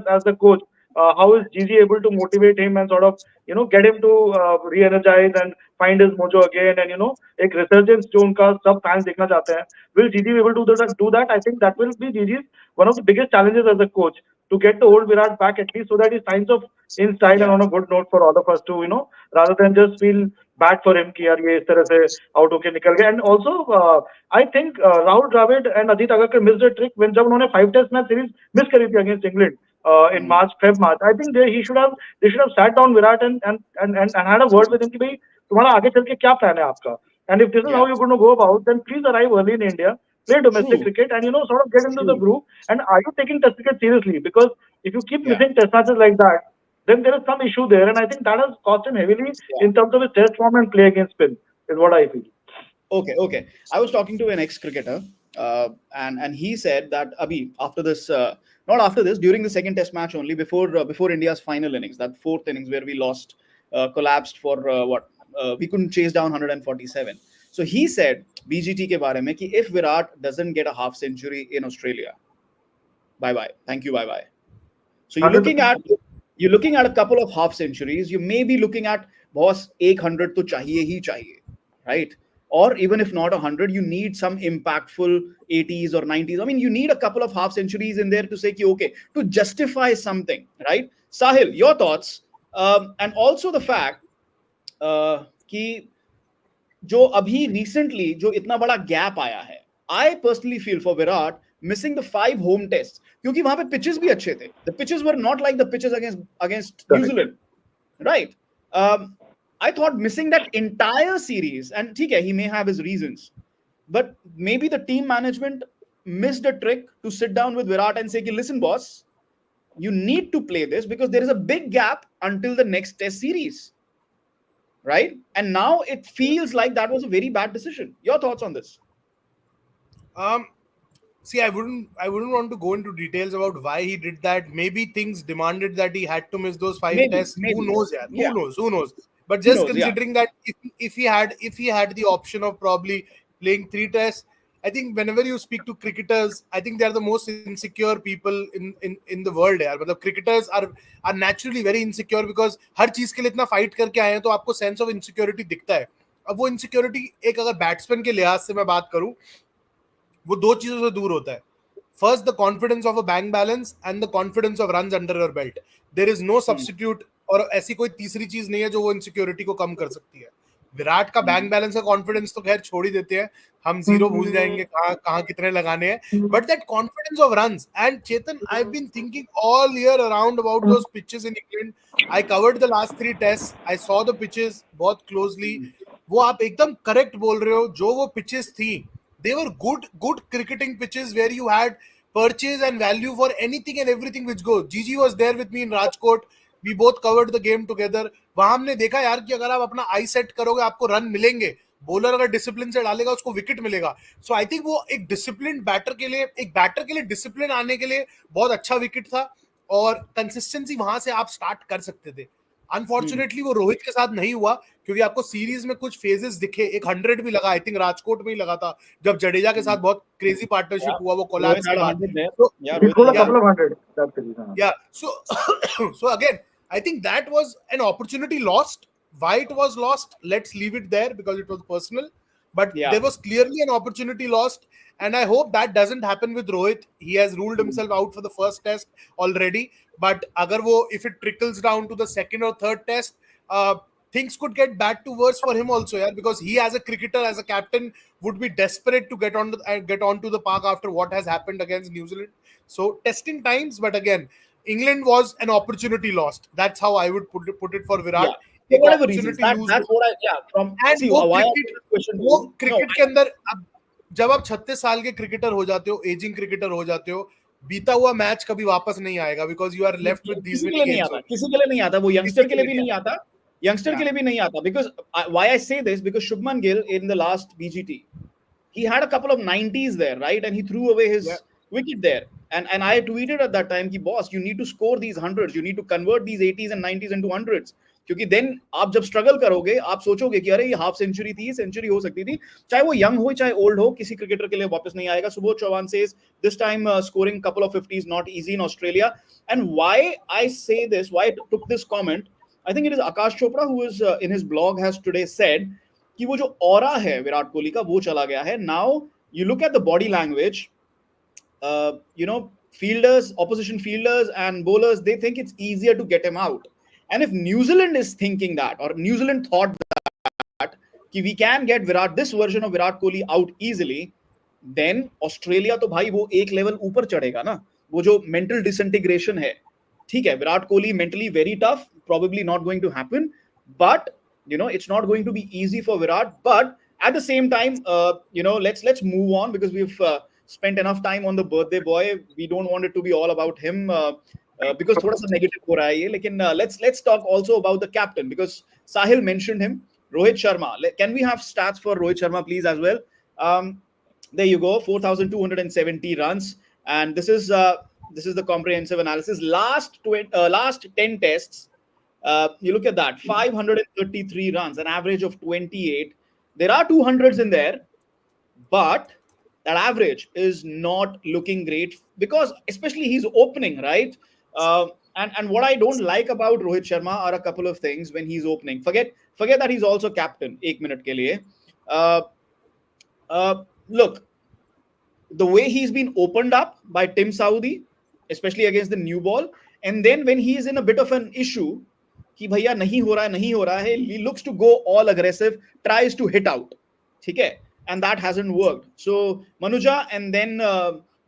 as the coach, how is Gigi able to motivate him and sort of get him to re-energize and find his mojo again, and एक resurgence जो उनका सब fans देखना चाहते हैं. Will Gigi be able to do that? I think that will be Gigi's one of the biggest challenges as a coach, to get the old Virat back, at least so that he signs off in style and Yeah. on a good note for all of us to rather than just feel bad for him कि यार ये इस तरह से out होके निकल गया. And also I think Rahul Dravid and Ajit Agarkar missed a trick when जब उन्होंने 5 test match series miss करी थी against England in March. I think they should have sat down Virat and had a word with him कि भाई तुम्हारा आगे चल के क्या plan है आपका, and if this is how Yeah. you're going to go about, then please arrive early in India, play domestic True. cricket, and sort of get into the True. groove. And are you taking test cricket seriously? Because if you keep Yeah. missing test matches like that, then there is some issue there, and I think that has cost him heavily Yeah. in terms of his test form and play against spin. is what I feel. Okay. I was talking to an ex-cricketer, and he said that Abhi, after this, not after this, during the second Test match only, before India's final innings, that fourth innings where we lost, collapsed for we couldn't chase down 147. So he said BGT ke baare mein ki if Virat doesn't get a half century in Australia, bye bye, thank you, bye bye. So you're looking 100%. at you're looking at a couple of half centuries. You may be looking at boss 100 to chahiye hi chahiye, right? Or even if not 100, you need some impactful 80s or 90s. I mean, you need a couple of half centuries in there to say ki, okay, to justify something, right? Sahil, your thoughts, and also the fact कि जो अभी recently जो इतना बड़ा gap आया है, I personally feel for Virat missing the 5 home test, क्योंकि वहां पे पिचेस भी अच्छे थे. The pitches were not like the pitches against Correct. New Zealand, right? I thought missing that entire series, and ठीक है, he may have his reasons, but maybe the team management missed a trick to sit down with Virat and say, listen, boss, you need to play this because there is a big gap until the next test series, right? And now it feels like that was a very bad decision. Your thoughts on this? See, I wouldn't want to go into details about why he did that. Maybe things demanded that he had to miss those 5 tests. Maybe. Who knows, yeah? Yeah. Who knows? But Who just knows, yeah. considering that if he had the option of probably playing 3 tests, I think whenever you speak to cricketers, I think they are the most insecure people in the world. यार मतलब cricketers are naturally very insecure because हर चीज के लिए इतना fight करके आए हैं तो आपको sense of insecurity दिखता है. अब वो insecurity एक अगर बैट्समैन के लिहाज से मैं बात करूं, वो दो चीजों से दूर होता है. First, the confidence of a bank balance and the confidence of runs under your belt. There is no substitute और ऐसी कोई तीसरी चीज नहीं है जो वो इनसिक्योरिटी को कम कर सकती है. विराट का बैंक बैलेंस का कॉन्फिडेंस तो खैर छोड़ ही देते हैं, हम जीरो भूल जाएंगे कहाँ कितने लगाने हैं, but that confidence of runs. And Chetan, I have been thinking all year around about those pitches in England. I covered the last 3 test, I saw the pitches बहुत क्लोजली. वो आप एकदम करेक्ट बोल रहे हो, जो वो पिचेस थी, they were good cricketing pitches where you had purchase and value for anything and everything which goes. Gigi was there with me in Rajkot. We both covered the game together. वहां हमने देखा यार कि अगर आप अपना आई set करोगे आपको रन मिलेंगे. बॉलर अगर डिसिप्लिन से डालेगा उसको विकेट मिलेगा. सो आई थिंक वो एक डिसिप्लिन बैटर के लिए डिसिप्लिन आने के लिए बहुत अच्छा विकेट था और कंसिस्टेंसी वहां से आप स्टार्ट कर सकते थे. अनफॉर्चुनेटली वो रोहित के साथ नहीं हुआ क्योंकि आपको सीरीज में कुछ फेजेस दिखे. एक 100 भी लगा, आई थिंक राजकोट में ही लगा था जब जडेजा के साथ बहुत क्रेजी पार्टनरशिप हुआ वो कोलैप्स के बाद. He scored a couple of hundred that series. Yeah, so again, I think that was an opportunity lost. Why it was lost, let's leave it there because it was personal. But there was clearly an opportunity lost, and I hope that doesn't happen with Rohit. He has ruled himself out for the first test already. But if it trickles down to the second or third test, things could get bad to worse for him also, yeah. Because he, as a cricketer, as a captain, would be desperate to get onto the park after what has happened against New Zealand. So testing times, but again, England was an opportunity lost. That's how I would put it for Virat. For whatever reasons, that's what वो cricket के अंदर जब आप 36 साल के cricketer हो जाते हो, एजिंग क्रिकेटर हो जाते हो, बीता हुआ मैच कभी वापस नहीं आएगा because you are left with these many games. किसी के लिए नहीं आता, वो यंगस्टर के लिए भी नहीं आता, यंगस्टर के लिए भी नहीं आता. Because why I say this, because Shubman Gill in the last BGT, he had a couple of 90s there, right? And he threw away his wicket there. And I tweeted at that time, ki boss, you need to score these hundreds, you need to convert these 80s and 90s into hundreds. क्योंकि then आप जब struggle करोगे आप सोचोगे कि अरे ये half century थी, सेंचुरी हो सकती थी. चाहे वो यंग हो चाहे ओल्ड हो, किसी क्रिकेटर के लिए वापस नहीं आएगा. Subodh Chauhan says this time scoring couple of 50s not easy in Australia. And why I say this, why I took this comment, I think it is Akash Chopra who is in his blog has today said कि वो जो aura है विराट कोहली का वो चला गया है. Now you look at the body language, fielders, opposition fielders and bowlers, they think it's easier to get him out. And if New Zealand is thinking that, or New Zealand thought that we can get this version of Virat Kohli out easily, then Australia तो भाई वो एक level ऊपर चढ़ेगा ना. वो जो mental disintegration है, ठीक है, Virat Kohli mentally very tough, probably not going to happen, but it's not going to be easy for Virat. But at the same time, let's move on because we've spent enough time on the birthday boy. We don't want it to be all about him. Because थोड़ा सा negative हो रहा है ये, लेकिन let's talk also about the captain because Sahil mentioned him. Rohit Sharma. Can we have stats for Rohit Sharma, please, as well? Um, there you go, 4,270 runs, and this is the comprehensive analysis. Last 10 tests, you look at that, 533 runs, an average of 28. There are 200s in there, but that average is not looking great because especially he's opening, right? And what I don't like about Rohit Sharma are a couple of things when he's opening. Forget that he's also captain. Ek minute ke liye. Uh, Look, the way he's been opened up by Tim Saudi, especially against the new ball, and then when he is in a bit of an issue, कि भैया नहीं हो रहा है नहीं हो रहा है, he looks to go all aggressive, tries to hit out, ठीक है, and that hasn't worked. So Manuja and then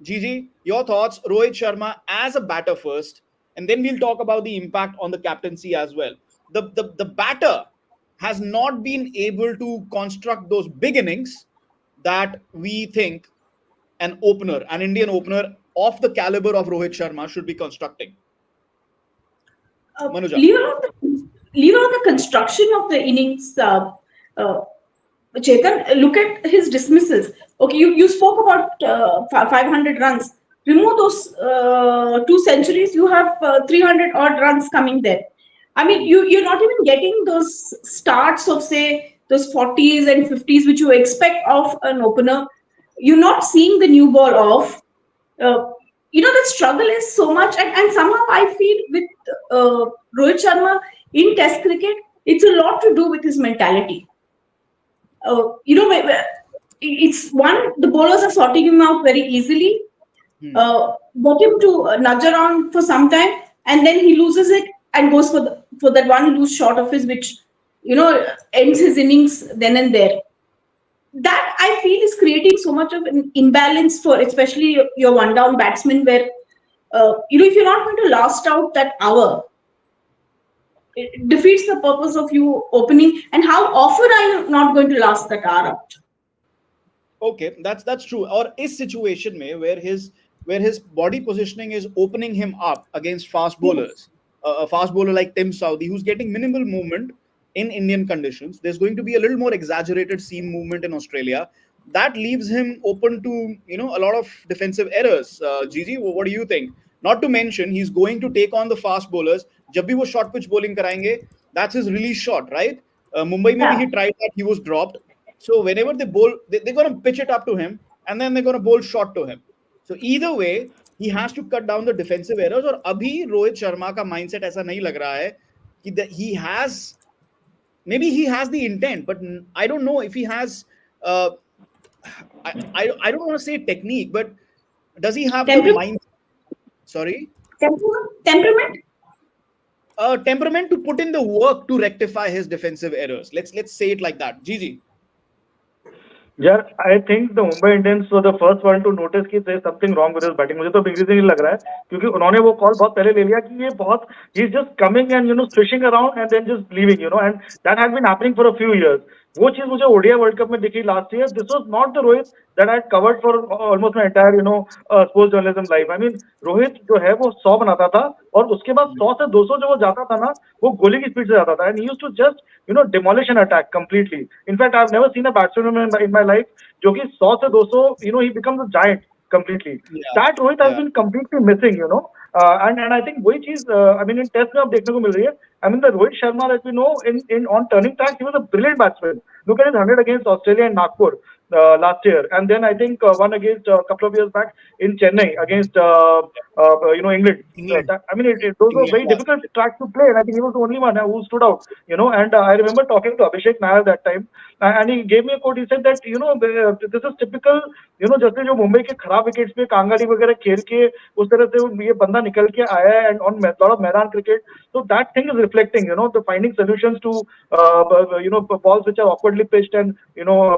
Gigi, your thoughts, Rohit Sharma as a batter first, and then we'll talk about the impact on the captaincy as well. The batter has not been able to construct those big innings that we think an Indian opener of the caliber of Rohit Sharma should be constructing. Manuja. Leave out the construction of the innings. Uh, Chetan, look at his dismissals. Okay, you spoke about 500 runs. Remove those 2 centuries, you have 300 odd runs coming there. I mean, you're not even getting those starts of, say, those 40s and 50s, which you expect of an opener. You're not seeing the new ball off. The struggle is so much, and somehow I feel with Rohit Sharma in Test cricket, it's a lot to do with his mentality. It's one, the bowlers are sorting him out very easily. Got him to nudge around for some time, and then he loses it and goes for that one loose shot of his, which ends his innings then and there. That I feel is creating so much of an imbalance for especially your one down batsman, where if you're not going to last out that hour, it defeats the purpose of you opening. And how often are you not going to last that hour out? Okay, that's true. Or is situation mein where his body positioning is opening him up against fast bowlers, a fast bowler like Tim Saudi who's getting minimal movement in Indian conditions. There's going to be a little more exaggerated seam movement in Australia. That leaves him open to a lot of defensive errors. Gigi, what do you think? Not to mention he's going to take on the fast bowlers. जब भी वो short pitch bowling कराएंगे, that's his release shot, right? Mumbai maybe he tried that, he was dropped. So whenever they bowl, they're going to pitch it up to him, and then they're going to bowl short to him. So either way, he has to cut down the defensive errors. और अभी रोहित शर्मा का mindset ऐसा नहीं लग रहा है कि he has, maybe he has the intent, but I don't know if he has. I don't want to say technique, but does he have the mind? Sorry, temperament. Temperament to put in the work to rectify his defensive errors. Let's say it like that. Gigi. Yeah, I think the Mumbai Indians were the first one to notice कि there's something wrong with his batting. मुझे तो बिगड़ी से नहीं लग रहा है क्योंकि उन्होंने वो कॉल बहुत पहले ले लिया कि ये बहुत he's just coming and swishing around and then just leaving, and that has been happening for a few years. वो चीज मुझे ओडिया वर्ल्ड कप में दिखी last year. This was not the Rohit that I had covered for almost my entire sports journalism life. I mean, Rohit जो है वो 100 बनाता था और उसके बाद 100 से 200 जो वो जाता था ना, वो गोली की स्पीड से जाता था, and he used to just demolish an attack completely. In fact, I've never seen a batsman in my life जो कि 100 से 200 he becomes a giant completely. That Rohit has been completely missing, and I think वही चीज I mean in test में अब देखने को मिल रही है. I mean the Rohit Sharma that we know in on turning track, he was a brilliant batsman. Look at his 100 against Australia and Nagpur last year, and then I think one against a couple of years back in Chennai against England. I mean those were very difficult tracks to play, and I think he was the only one who stood out. And I remember talking to Abhishek Nair that time, and he gave me a quote. He said that this is typical. जैसे जो मुंबई के खराब wickets पे कांगाड़ी वगैरह खेल के उस तरह से ये बंदा निकल के आया है and on lot of मैदान cricket, so that thing is reflecting, the finding solutions to balls which are awkwardly pitched and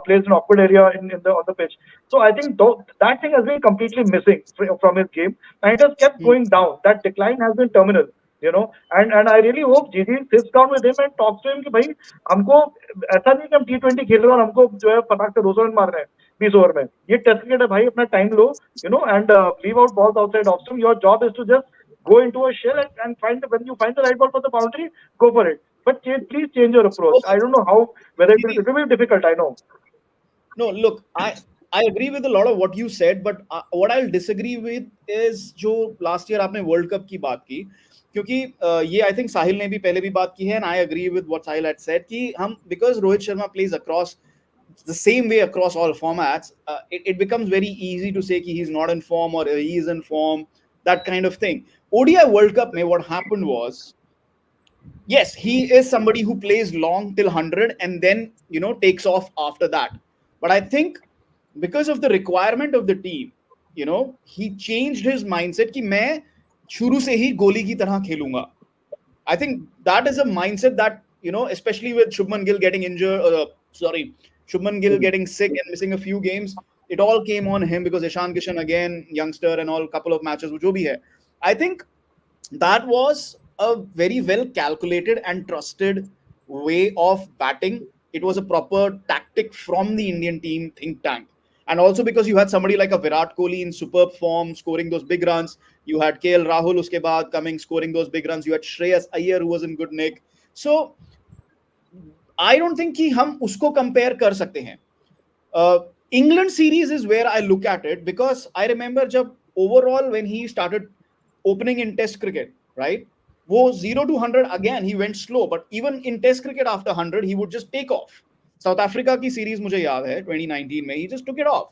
placed in awkward area on the pitch. So I think that thing has been completely missing from his game, and it has kept going down. That decline has been terminal. And I really hope GG sits down with him and talks to him कि भाई हमको ऐसा नहीं कि हम T20 खेल रहे हैं और हमको जो है फटाक से 200 रन मार रहे हैं 20 ओवर में. ये टेस्ट क्रिकेट है भाई, अपना time low, and leave out balls outside off stump. Your job is to just go into a shell and when you find the right ball for the boundary, go for it. but please change your approach. I Okay. don't know how, whether See, it will be difficult. I know. no, look, I agree with a lot of what you said, but what I'll disagree with is जो last year आपने World Cup की बात की, क्योंकि ये I think साहिल ने भी पहले भी बात की है, and I agree with what Sahil had said कि हम, because Rohit Sharma plays across the same way across all formats, it becomes very easy to say कि he's not in form or he is in form, that kind of thing. ODI World Cup में what happened was, yes, he is somebody who plays long till 100 and then, takes off after that. But I think because of the requirement of the team, he changed his mindset कि मैं शुरू से ही गोली की तरह खेलूंगा. I think that is a mindset that, especially with Shubman Gill getting injured, Shubman Gill getting sick and missing a few games, it all came on him because Ishan Kishan again, youngster and all, couple of matches, जो भी है. I think that was a very well calculated and trusted way of batting. It was a proper tactic from the Indian team think tank. And also because you had somebody like a Virat Kohli in superb form, scoring those big runs. You had KL Rahul uske baad coming, scoring those big runs. You had Shreyas Iyer who was in good nick. So I don't think कि हम उसको compare कर सकते हैं. England series is where I look at it because I remember जब overall when he started opening in Test cricket, right? वो 0 to 100 again he went slow, but even in Test cricket after 100 he would just take off. South Africa की series मुझे याद है 2019 में he just took it off.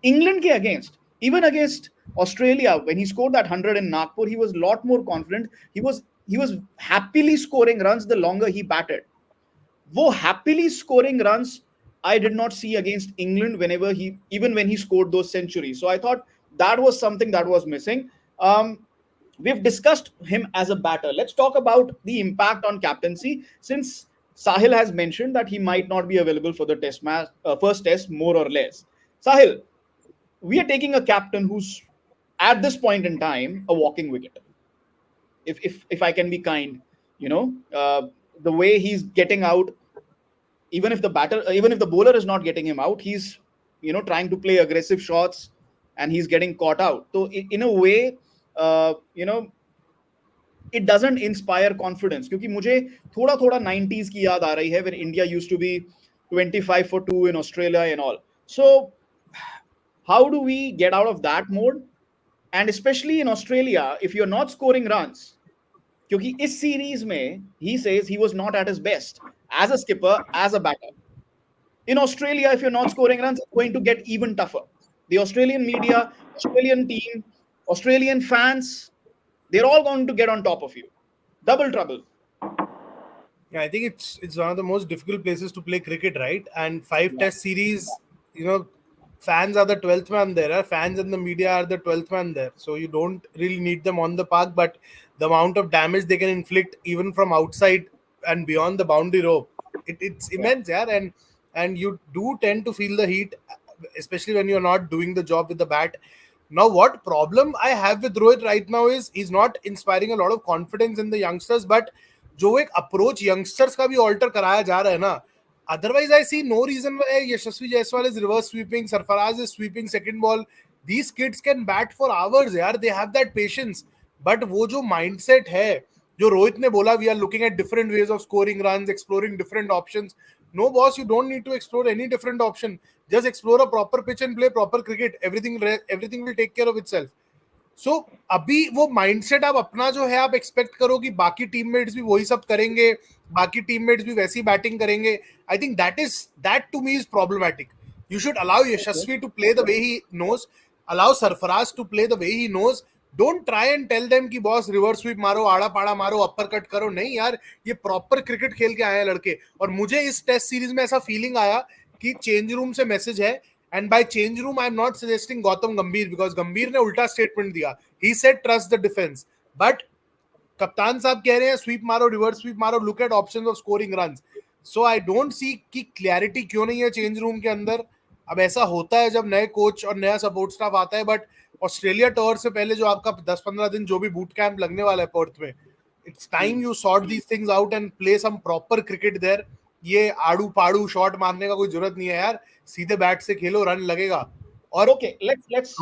England के against, even against Australia when he scored that 100 in Nagpur, he was a lot more confident. He was happily scoring runs the longer he batted. वो happily scoring runs I did not see against England even when he scored those centuries. So I thought that was something that was missing. We've discussed him as a batter. Let's talk about the impact on captaincy, since Sahil has mentioned that he might not be available for the test match, first test, more or less. Sahil, we are taking a captain who's at this point in time a walking wicket. If I can be kind, the way he's getting out, even if the bowler is not getting him out, he's trying to play aggressive shots and he's getting caught out. So in a way, it doesn't inspire confidence, क्योंकि मुझे थोड़ा थोड़ा 90s की याद आ रही है when India used to be 25 for 2 in Australia and all. So how do we get out of that mode? And especially in Australia, if you're not scoring runs, क्योंकि इस सीरीज में he says he was not at his best as a skipper, as a batter. In Australia, if you're not scoring runs, it's going to get even tougher. The Australian media, Australian team, Australian fans, they're all going to get on top of you. Double trouble. Yeah, I think it's one of the most difficult places to play cricket, right? And five test series, fans are the 12th man there. Fans and the media are the 12th man there. So you don't really need them on the park, but the amount of damage they can inflict even from outside and beyond the boundary rope, it's immense, yeah. And you do tend to feel the heat, especially when you're not doing the job with the bat. Now, what problem I have with Rohit right now is he's not inspiring a lot of confidence in the youngsters, but जो एक approach youngsters का भी alter कराया जा रहा है ना, otherwise I see no reason why Yashasvi Jaiswal is reverse sweeping, Sarfaraz is sweeping second ball. These kids can bat for hours, yaar. They have that patience. But वो जो mindset है, जो रोहित ने बोला, we are looking at different ways of scoring runs, exploring different options. No, boss, you don't need to explore any different option. Just explore a proper pitch and play proper cricket. Everything will take care of itself. सो अभी वो mindset आप अपना जो है आप expect करो कि बाकी टीममेट्स भी वही सब करेंगे, बाकी टीममेट्स भी वैसी बैटिंग करेंगे. I think that to me is problematic. You should allow Yashasvi to play the way he knows, allow Sarfaraz to play the way he knows. Don't try and tell them कि boss reverse sweep मारो, आड़ा पाड़ा मारो, upper cut करो. नहीं यार, ये proper cricket खेल के आए हैं लड़के. और मुझे इस टेस्ट सीरीज में ऐसा फीलिंग आया कि चेंज रूम से मैसेज है. And by change room, I'm not suggesting Gautam Gambhir, because Gambhir ने उल्टा statement दिया. He said trust the defense. But कप्तान साहब कह रहे हैं स्वीप मारो, रिवर्स स्वीप मारो, look at options of scoring runs. So I don't see कि clarity क्यों नहीं है चेंज रूम के अंदर. अब ऐसा होता है जब नए कोच और नया सपोर्ट स्टाफ आता है, बट ऑस्ट्रेलिया टूर से पहले जो आपका 10-15 दिन जो भी बूट कैंप लगने वाला है पर्थ में, it's time you sort these things out and play some proper cricket there. ये आड़ू पाड़ू शॉट मारने का कोई जरूरत नहीं है यार. सीधे बैट से खेलो, रन लगेगा. और Okay, let's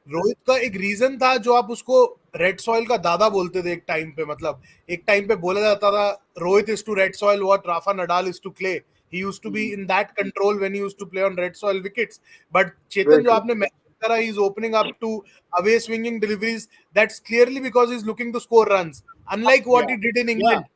रोहित का एक रीजन था जो आप उसको रेड सॉइल का दादा बोलते थे एक टाइम पे, मतलब एक टाइम पे बोला जाता था Rohit is to red soil what Rafa Nadal is to clay. He used to be in that control when he used to play on red soil wickets. But Very Chetan, जो true. आपने mention करा, he's opening up to away swinging deliveries. That's clearly because he's looking to score runs. Unlike what Yeah, he did in yeah, England.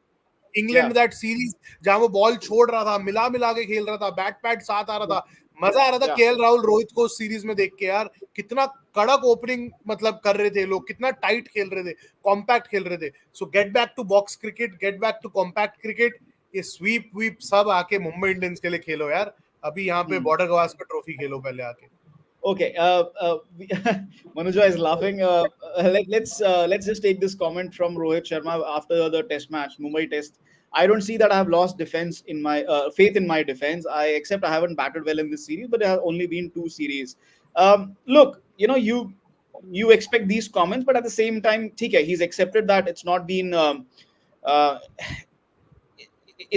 England yeah, that series जहां वो ball छोड़ रहा था, मिला मिला के खेल रहा था, बैट पैड साथ आ रहा yeah, था, मजा आ रहा था yeah. केएल राहुल रोहित को सीरीज में देख के यार. कितना कड़क ओपनिंग मतलब कर रहे थे लोग, कितना टाइट खेल रहे थे, कॉम्पैक्ट खेल रहे थे. So get back to box cricket, get back to compact cricket. ये स्वीप वीप सब आके मुंबई इंडियंस के लिए खेलो यार. अभी यहाँ पे Hmm. बॉर्डर गवास्कर ट्रॉफी खेलो पहले आके. Okay, Manuja is laughing. Let's just take this comment from Rohit Sharma after the Test match, Mumbai Test. I don't see that I have lost defense in my faith in my defense. I accept I haven't batted well in this series, but there have only been 2 series. Look, you expect these comments, but at the same time, okay, he's accepted that it's not been. Uh,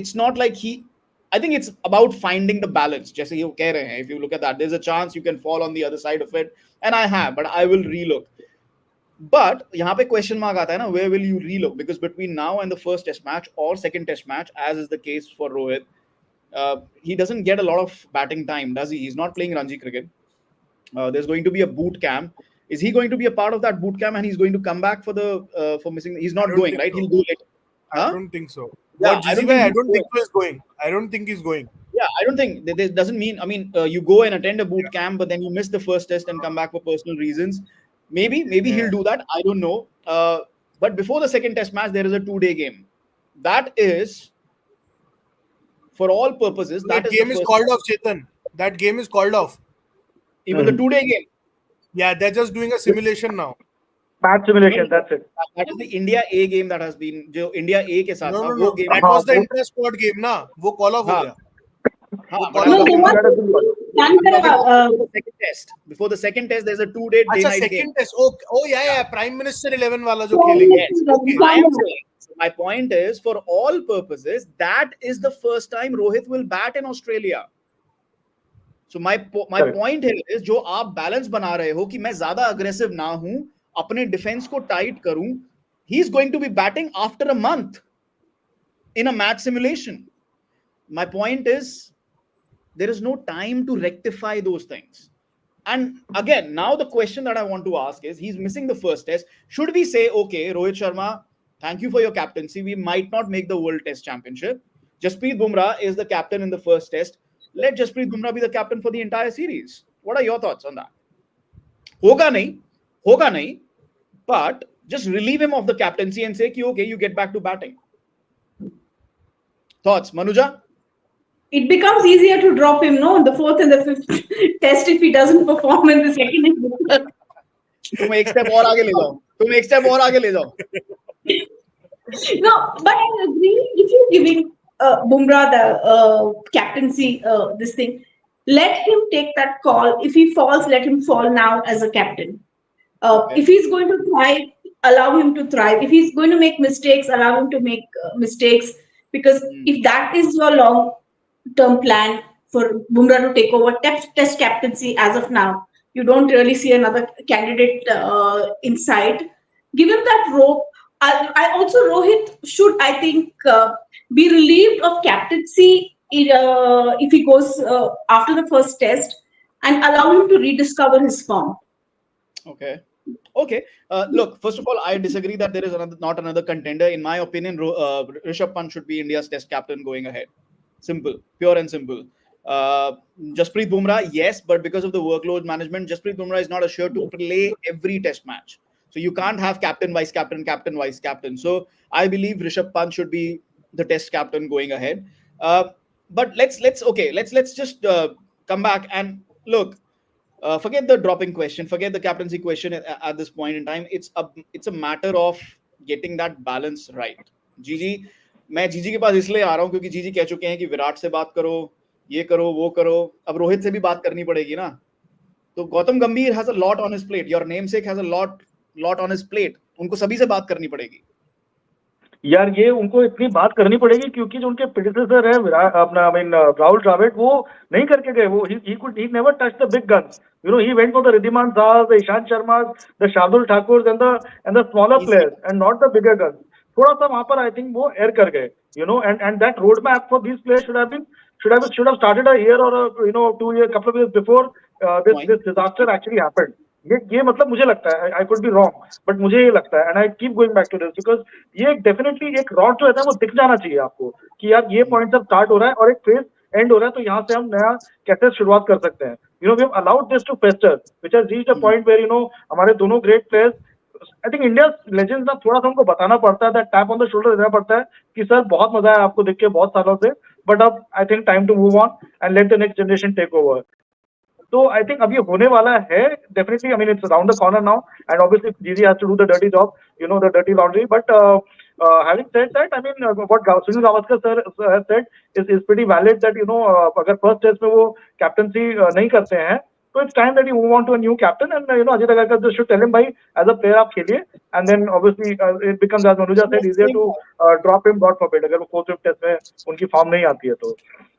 it's not like he. I think it's about finding the balance. Just you keh rahe hain, if you look at that, there's a chance you can fall on the other side of it, and I have, but I will relook. But यहाँ पे question mark आता है ना, where will you relook? Because between now and the first Test match or second Test match, as is the case for Rohit, he doesn't get a lot of batting time, does he? He's not playing Ranji cricket. There's going to be a boot camp. Is he going to be a part of that boot camp, and he's going to come back for the for missing? He's I not don't going, think right? so. He'll do it. I Huh? don't think so. Yeah, What I Jizi don't bhai, think I he's don't going. think so is going. I don't think he's going. Yeah, I don't think this doesn't mean. I mean, you go and attend a boot camp, but then you miss the first test and come back for personal reasons. Maybe Yeah. he'll do that. I don't know. But before the second test match, there is a 2 day game. That is, for all purposes, that That is the game is first. called off, Chetan. That game is called off. Even the 2 day game. Yeah, they're just doing a simulation now. Match No, no, simulation. no. That's it. That is the India A game that has been. जो India A के साथ No, था no, वो no. game. That हाँ was the वो inter-squad game ना. वो call off हो हाँ गया. हाँ. वो But call I'm No, off the talking हो one गया. that has been called. plan I'm talking about करा, before the second test. Before the second test, there's a 2 day अच्छा, night game. second test. Oh yeah, Yeah. yeah. Prime Minister 11 वाला जो Prime खेलेंगे. Yes. Minister Okay. I am Ravindra saying, so my point is, for all purposes, that is the first time Rohit will bat in Australia. So my Correct. point here is, जो आप balance बना रहे हो कि मैं ज्यादा aggressive ना हूं, अपने defense को tight करूं, he's going to be batting after a month in a match simulation. My point is, there is no time to rectify those things. And again, now the question that I want to ask is, he's missing the first test. Should we say, okay, Rohit Sharma, thank you for your captaincy. We might not make the World Test Championship. Jasprit Bumrah is the captain in the first test. Let Jasprit Bumrah be the captain for the entire series. What are your thoughts on that? होगा नहीं, होगा नहीं, but just relieve him of the captaincy and say, okay, you get back to batting. Thoughts, Manuja? it becomes easier to drop him, no, in the fourth and the fifth test if he doesn't perform in the second and the third. तुम एक step और आगे ले जाओ, तुम एक step और आगे ले जाओ. No, but I agree. If you're giving Bumrah the captaincy, this thing, let him take that call. If he falls, let him fall now as a captain. Okay. If he's going to thrive, allow him to thrive. If he's going to make mistakes, allow him to make mistakes. Because if that is your long-term plan for Bumrah to take over test captaincy as of now, you don't really see another candidate inside. Give him that rope. I also Rohit should, I think, be relieved of captaincy if he goes after the first test and allow him to rediscover his form. Okay. Okay. Look, first of all, I disagree that there is not another contender. In my opinion, Rishabh Pant should be India's test captain going ahead. Simple, pure and simple. Jasprit Bumrah, yes, but because of the workload management, Jasprit Bumrah is not assured to play every test match. So you can't have captain, vice captain, captain, vice captain. So I believe Rishabh Pant should be the test captain going ahead. But let's just come back and look. Forget the dropping question, forget the captaincy question at this point in time. It's a matter of getting that balance right. जीजी, मैं जीजी के पास इसलिए आ रहा हूँ क्योंकि जीजी कह चुके हैं कि विराट से बात करो, ये करो, वो करो. अब रोहित से भी बात करनी पड़ेगी ना. तो गौतम गंभीर has a lot on his plate. Your namesake has a lot on his plate. उनको सभी से बात करनी पड़ेगी. यार ये उनको इतनी बात करनी पड़ेगी क्योंकि जो उनके प्रेडिसेसर है विराट अपना आई मीन राहुल द्रविड़ वो नहीं करके गए वो he never touched the big guns. He went for the Ridhiman Shahs, the Ishant Sharmas, the Shardul Thakurs and the smaller Easy. players and not the bigger guns. थोड़ा सा वहां पर I think वो err कर गए. And that roadmap for these players should have started a year or 2 year couple of years before this disaster actually happened. ये मतलब मुझे लगता है I could be wrong but मुझे ये लगता है and I keep going back to this because ये डेफिनेटली एक रॉड जो रहता है वो दिख जाना चाहिए आपको कि यार ये पॉइंट अब स्टार्ट हो रहा है और एक फेज एंड हो रहा है तो यहाँ से हम नया कैसे शुरुआत कर सकते हैं we have allowed this to fester which has reached a point where हमारे दोनों great players I think India legends ना थोड़ा सा उनको बताना पड़ता है that tap on the shoulder देना पड़ता है कि सर बहुत मजा आया आपको देख के बहुत सालों से बट अब I think time to move on and let the next generation take over. So I think अब ये होने वाला है definitely. I mean it's around the corner now, and obviously Gigi has to do the dirty job, the dirty laundry. But having said that, I mean what Sunil Gavaskar sir has said is pretty valid. That अगर first test में वो captaincy नहीं करते हैं, so it's time that you move on to a new captain. And Ajit Agarkar just should tell him, भाई as a player आप खेलिए, and then obviously it becomes as Manuja said easier to drop him. God forbid अगर वो fourth test में उनकी form नहीं आती है तो.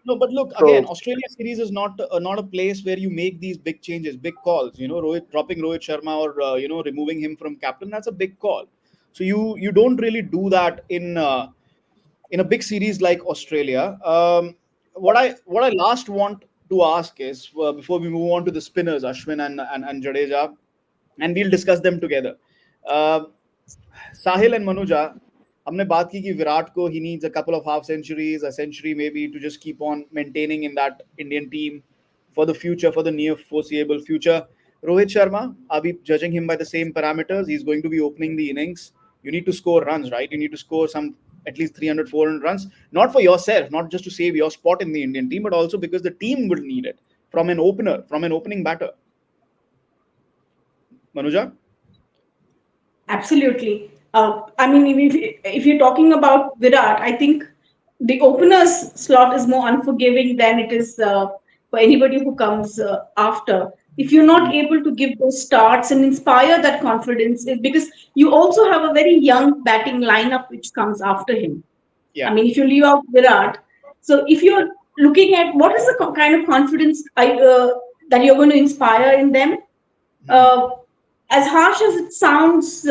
No, but look again. Australia series is not a place where you make these big changes, big calls. Dropping Rohit Sharma or removing him from captain. That's a big call. So you don't really do that in a big series like Australia. What I last want to ask is before we move on to the spinners, Ashwin and Jadeja, and we'll discuss them together. Sahil and Manuja. हमने बात की कि विराट को he needs a couple of half centuries, a century maybe to just keep on maintaining in that Indian team for the future, for the near foreseeable future. Rohit Sharma, are we judging him by the same parameters? He's going to be opening the innings. You need to score runs, right? You need to score at least 300, 400 runs, not for yourself, not just to save your spot in the Indian team, but also because the team will need it from an opener, from an opening batter. Manuja? Absolutely. I mean, if you're talking about Virat, I think the opener's slot is more unforgiving than it is for anybody who comes after. If you're not able to give those starts and inspire that confidence, because you also have a very young batting lineup which comes after him. Yeah. I mean, if you leave out Virat, so if you're looking at what is the kind of confidence that you're going to inspire in them, as harsh as it sounds,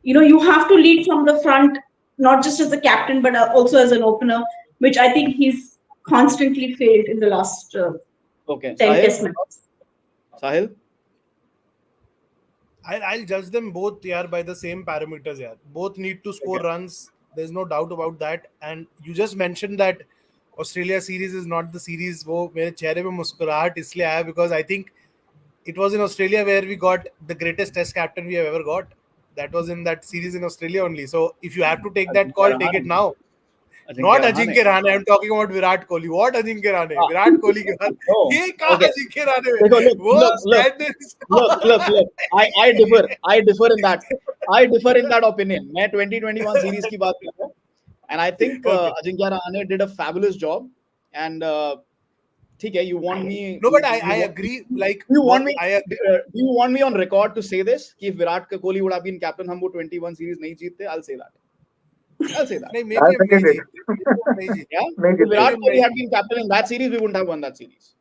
you have to lead from the front, not just as a captain, but also as an opener, which I think he's constantly failed in the last 10 test matches. Sahil? I'll judge them both by the same parameters. Both need to score runs. There's no doubt about that. And you just mentioned that Australia series is not the series wo mere chehre pe muskurahat isliye aaya because I think it was in Australia where we got the greatest test captain we have ever got. That was in that series in Australia only. So if you have to take that call, take it now. Not Ajinkya Rahane. I'm talking about Virat Kohli. What Ajinkya Rahane? Virat Kohli ke baad. Ye kahan Ajinkya Rahane? Look. I differ in that. I differ in that opinion. मैं 2021 series की बात कर रहा हूँ. And I think Ajinkya Rahane did a fabulous job. And ठीक है, you want me? No, but I agree. Like, do you want me on record to say this? If Virat Kohli would have been captain, हम वो 21 series नहीं जीतते. I'll say that. Maybe yeah. If Virat Kohli had been captain in that series, we wouldn't have won that series.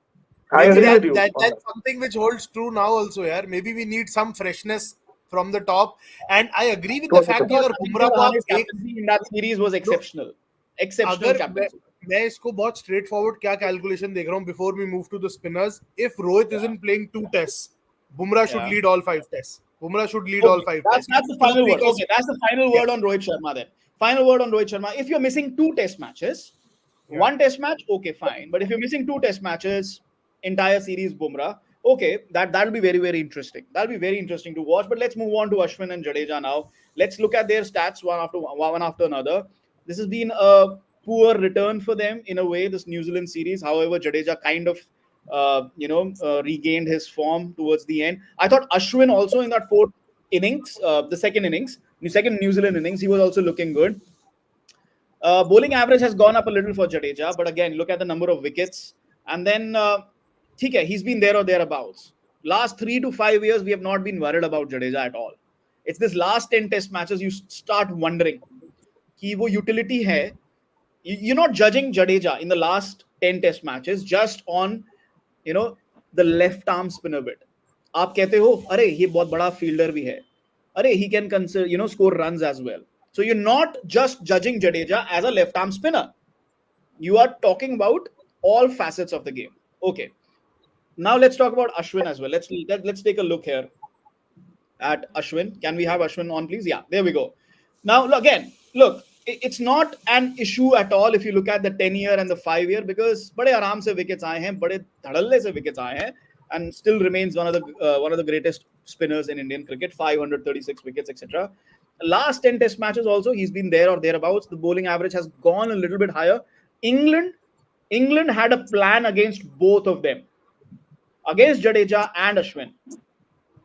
I agree with you. That's something which holds true now also. Maybe we need some freshness from the top. And I agree with the fact that Bumrah's captaincy in that series was exceptional. Exceptional captaincy. मैं इसको बहुत straight forward क्या calculation देख रहा हूँ before we move to the spinners if Rohit is in playing 2 test Bumrah should lead all 5 test Bumrah should lead all 5 tests. That's the final word. Okay, that's the final word on Rohit Sharma then. Final word on Rohit Sharma. If you're missing 2 test matches, 1 test match, okay, fine. But if you're missing 2 test matches, entire series Bumrah, okay, that'll be very, very interesting. That'll be very interesting to watch. But let's move on to Ashwin and Jadeja now. Let's look at their stats one after another. This has been a poor return for them in a way, this New Zealand series. However, Jadeja kind of regained his form towards the end. I thought Ashwin also in that 4th innings, the second New Zealand innings, he was also looking good. Bowling average has gone up a little for Jadeja, but again, look at the number of wickets. And then, he's been there or thereabouts. Last 3 to 5 years, we have not been worried about Jadeja at all. It's this last 10 test matches you start wondering कि वो utility है. You're not judging Jadeja in the last 10 test matches just on, you know, the left arm spinner bit. आप कहते हो अरे ये बहुत बड़ा fielder भी है, अरे he can consider, you know, score runs as well. So you're not just judging Jadeja as a left arm spinner. You are talking about all facets of the game. Okay. Now let's talk about Ashwin as well. Let's take a look here at Ashwin. Can we have Ashwin on, please? Yeah, there we go. Now again, look, it's not an issue at all if you look at the 10-year and the 5-year, because बड़े आराम से wickets आए हैं, बड़े धड़ल्ले से wickets आए हैं, and still remains one of the greatest spinners in Indian cricket. 536 wickets, etc. Last 10 Test matches also he's been there or thereabouts. The bowling average has gone a little bit higher. England had a plan against both of them, against Jadeja and Ashwin.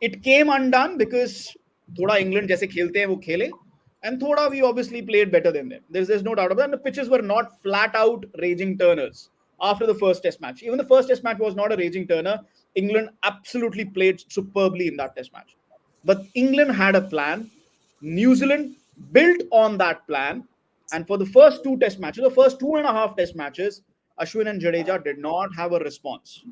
It came undone because thoda England jaise khelte hain wo khele, and thoda we obviously played better than them. There's no doubt about that. And the pitches were not flat out raging turners after the first Test match. Even the first Test match was not a raging turner. England absolutely played superbly in that Test match. But England had a plan. New Zealand built on that plan. And for the first two Test matches, the first 2.5 Test matches, Ashwin and Jadeja did not have a response.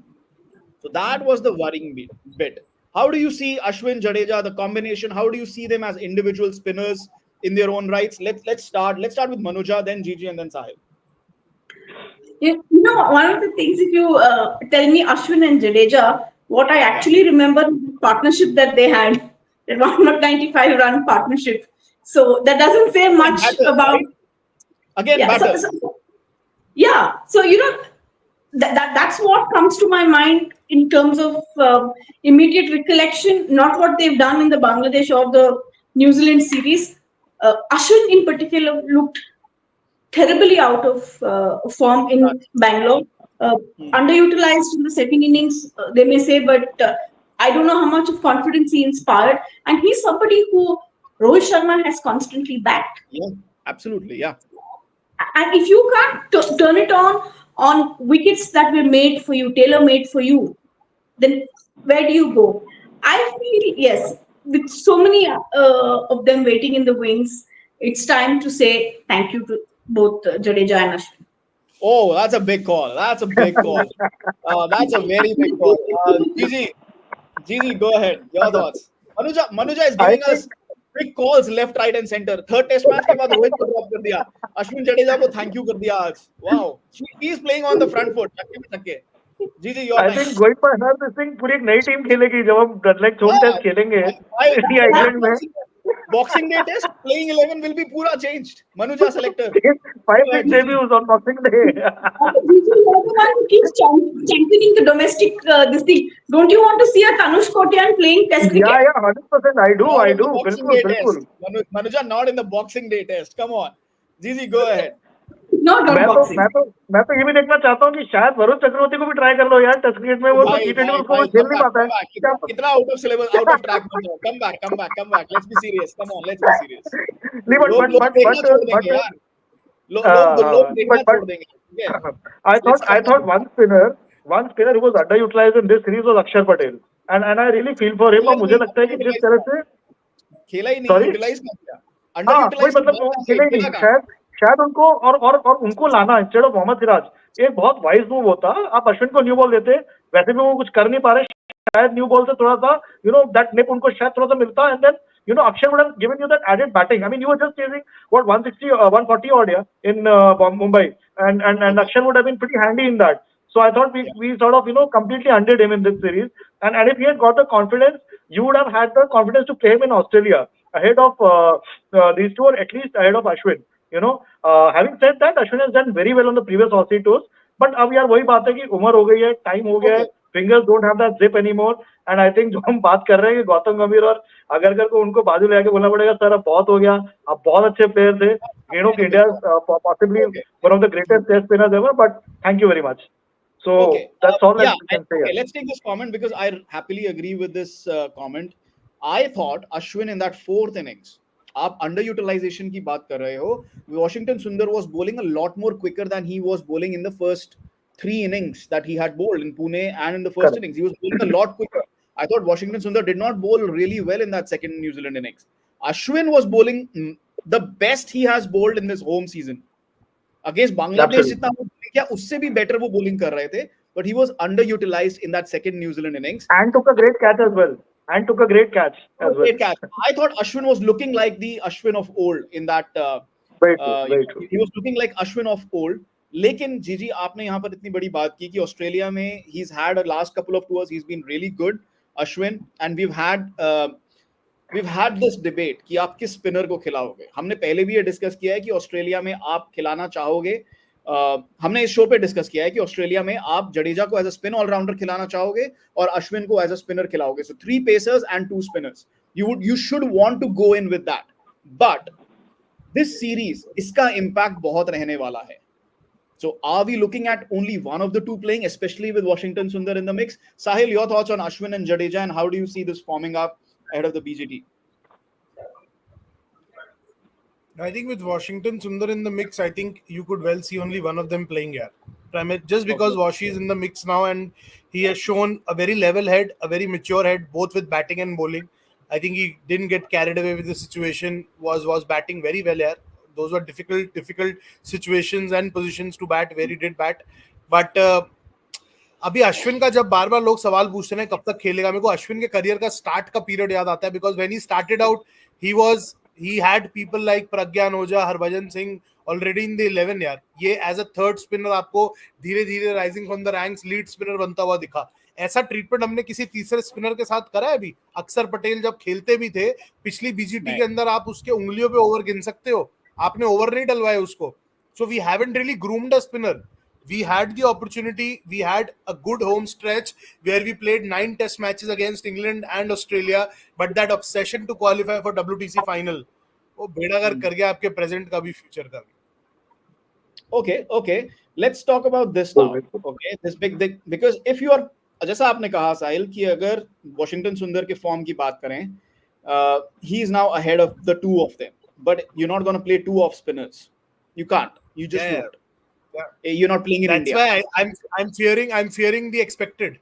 So that was the worrying bit. How do you see Ashwin, Jadeja, the combination? How do you see them as individual spinners in their own rights? Let's start with Manuja, then Gigi, and then Sahil. You know, one of the things, if you tell me Ashwin and Jadeja, what I actually remember is the partnership that they had, the 195 run partnership. So that doesn't say much about. Right? Again, Yeah, batter. So you know, that's what comes to my mind in terms of immediate recollection, not what they've done in the Bangladesh or the New Zealand series. Ashwin in particular looked terribly out of form in Bangalore. Underutilized in the second innings, they may say, but I don't know how much of confidence he inspired. And he's somebody who Rohit Sharma has constantly backed. Yeah, absolutely. Yeah. And if you can't turn it on wickets that were made for you, tailor-made for you, then where do you go? I feel, yes, with so many of them waiting in the wings, it's time to say thank you to both Jadeja and Ashwin. Oh, that's a big call. That's a big call. That's a very big call. Gigi, go ahead. Your thoughts. Manuja is I giving think us big calls left, right, and center. Third Test match के बाद रोहित को drop कर दिया. Ashwin Jadeja को thank you कर दिया आज. Wow. He is playing on the front foot. छक्के. Gigi, your I time. think going for another this thing, पूरी एक नई टीम खेलेगी जब हम like home test खेलेंगे इंडिया इंग्लैंड में. Boxing Day Test playing 11 will be पूरा changed. Manuja selector. 5 big debuts on Boxing Day. You're the one who keeps championing the domestic this thing. Don't you want to see a Tanush Kotian playing Test cricket? Yeah, 100%. I do. Not in the Boxing Day बिल्कुल. Test. Manuja, not in the Boxing Day Test. Come on. Gigi, go ahead. No, not boxing. मैं तो ये भी देखना चाहता हूँ कि शायद वरुण चक्रवर्ती को भी ट्राई कर लो यार टेस्ट क्रिकेट में. वो तो T20 में उसको खेल नहीं पाता है. कितना out of syllabus, out of track बन रहा है. Come back. Let's be serious. Come on, let's be serious. नहीं, but लोग देखना छोड़ देंगे. Yeah. I thought one spinner who was underutilized in this series was Akshar Patel, and I really feel for him. और मुझे लगता है कि जिस तरह से खेला ही नहीं, यूटिलाइज नहीं किया. Underutilized मतलब खेला ही नहीं. शायद उनको और उनको लाना इंस्टेड ऑफ मोहम्मद सिराज एक बहुत वाइज मूव होता. आप अश्विन को न्यू बॉल देते, वैसे भी वो कुछ कर नहीं पा रहे, शायद न्यू बॉल से थोड़ा सा दैट निप उनको शायद थोड़ा सा मिलता. And then Akshay would have given you that added batting. I mean, you were just chasing what 160 140 odd in Mumbai, and Akshay would have been pretty handy in that. So I thought we sort of completely undid him in this series, and if he had got the confidence, you would have had the confidence to play him in Australia ahead of these two, or at least ahead of Ashwin. Having said that, Ashwin has done very well on the previous Aussie tours, but अब यार वही बात है कि उम्र हो गई है, टाइम हो गया है, fingers don't have that zip anymore, and I think जो हम बात कर रहे हैं कि गौतम गंभीर और अगरकर को उनको बाजू ले आके बोलना पड़ेगा सर अब बहुत हो गया, आप बहुत अच्छे प्लेयर थे, India possibly one of the greatest test spinners ever, but thank you very much. So that's all that I can say. Okay, let's take this comment because I happily agree with this comment. I thought Ashwin in that fourth innings, आप underutilization की बात कर रहे हो, Washington Sundar was bowling a lot more quicker than he was bowling in the first 3 innings that he had bowled in Pune and in the first innings. He was bowling a lot quicker. I thought Washington Sundar did not bowl really well in that second New Zealand innings. Ashwin was bowling the best he has bowled in this home season. Against Bangladesh जितना वो क्या उससे भी better वो bowling कर रहे थे, but he was underutilized in that second New Zealand innings. And took a great catch as well. Great catch. I thought Ashwin was looking like the Ashwin of old in that. Very true. Very true. He was looking like Ashwin of old. लेकिन जीजी आपने यहाँ पर इतनी बड़ी बात की कि ऑस्ट्रेलिया में he's had a last couple of tours, he's been really good, Ashwin, and we've had this debate कि आप किस स्पिनर को खिलाओगे. हमने पहले भी ये डिस्कस किया है कि ऑस्ट्रेलिया में आप खिलाना चाहोगे, हमने इस शो पे डिस्कस किया है कि ऑस्ट्रेलिया में आप जडेजा को एज अ स्पिन ऑलराउंडर खिलाना चाहोगे और अश्विन को एज अ स्पिनर खिलाओगे. सो 3 pacers and 2 spinners. You should want to go in with that. But this series, इसका impact बहुत रहने वाला है. So are we looking at only one of the two playing, especially with Washington Sundar in the mix? Sahil, your thoughts on Ashwin and Jadeja, and how do you see this forming up ahead of the BGT? I think with Washington Sundar in the mix, I think you could well see only one of them playing here. Just because Washi is in the mix now and he has shown a very level head, a very mature head, both with batting and bowling. I think he didn't get carried away with the situation, was batting very well here. Those were difficult situations and positions to bat where he did bat. But अभी अश्विन का जब बार बार लोग सवाल पूछते हैं कब तक खेलेगा, मेरे को अश्विन के करियर का स्टार्ट का पीरियड याद आता है. Because when he started out he had people like Pragyan Oja, Harbhajan Singh already in the 11 यार. ये as a third spinner आपको धीरे धीरे rising from the ranks lead spinner बनता हुआ दिखा. ऐसा ट्रीटमेंट हमने किसी तीसरे स्पिनर के साथ करा है अभी? अक्षर पटेल जब खेलते भी थे पिछली बीजीटी के अंदर, आप उसके उंगलियों पे ओवर गिन सकते हो, आपने ओवर नहीं डलवाए उसको. So we haven't really groomed a spinner. We had the opportunity, we had a good home stretch where we played 9 test matches against England and Australia, but that obsession to qualify for WTC final, वो बेड़ागर कर गया आपके present का भी future का भी. Okay, let's talk about this now. Okay, this big thing, because if you are, जैसा आपने कहा साहिल कि अगर वॉशिंगटन सुंदर के फॉर्म की बात करें, he is now ahead of the two of them, but you're not going to play 2 off spinners. You can't. You just won't. Yeah. You're not playing in India. That's why I'm fearing the expected.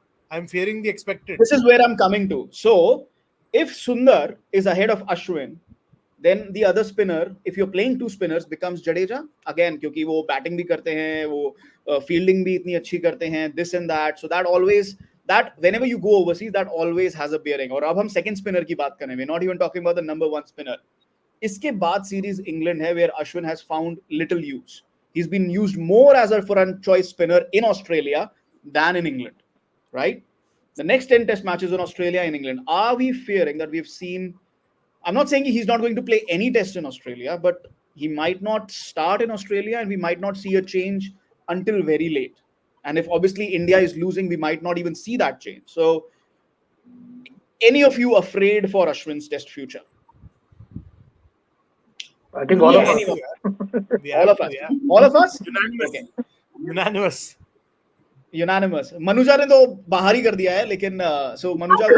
This is where I'm coming to. So, if Sundar is ahead of Ashwin, then the other spinner, if you're playing 2 spinners, becomes Jadeja again, क्योंकि वो batting भी करते हैं, वो fielding भी इतनी अच्छी करते हैं, this and that. So that whenever you go overseas, that always has a bearing. और अब हम second spinner की बात करें, we're not even talking about the number 1 spinner. इसके बाद series England है, where Ashwin has found little use. He's been used more as a foreign choice spinner in Australia than in England, right? The next 10 test matches in Australia and England, are we fearing that we've seen, I'm not saying he's not going to play any test in Australia, but he might not start in Australia and we might not see a change until very late. And if obviously India is losing, we might not even see that change. So, any of you afraid for Ashwin's test future? I think all of us. All of us? Unanimous. Manuja ने तो बाहर ही कर दिया है, लेकिन so Manuja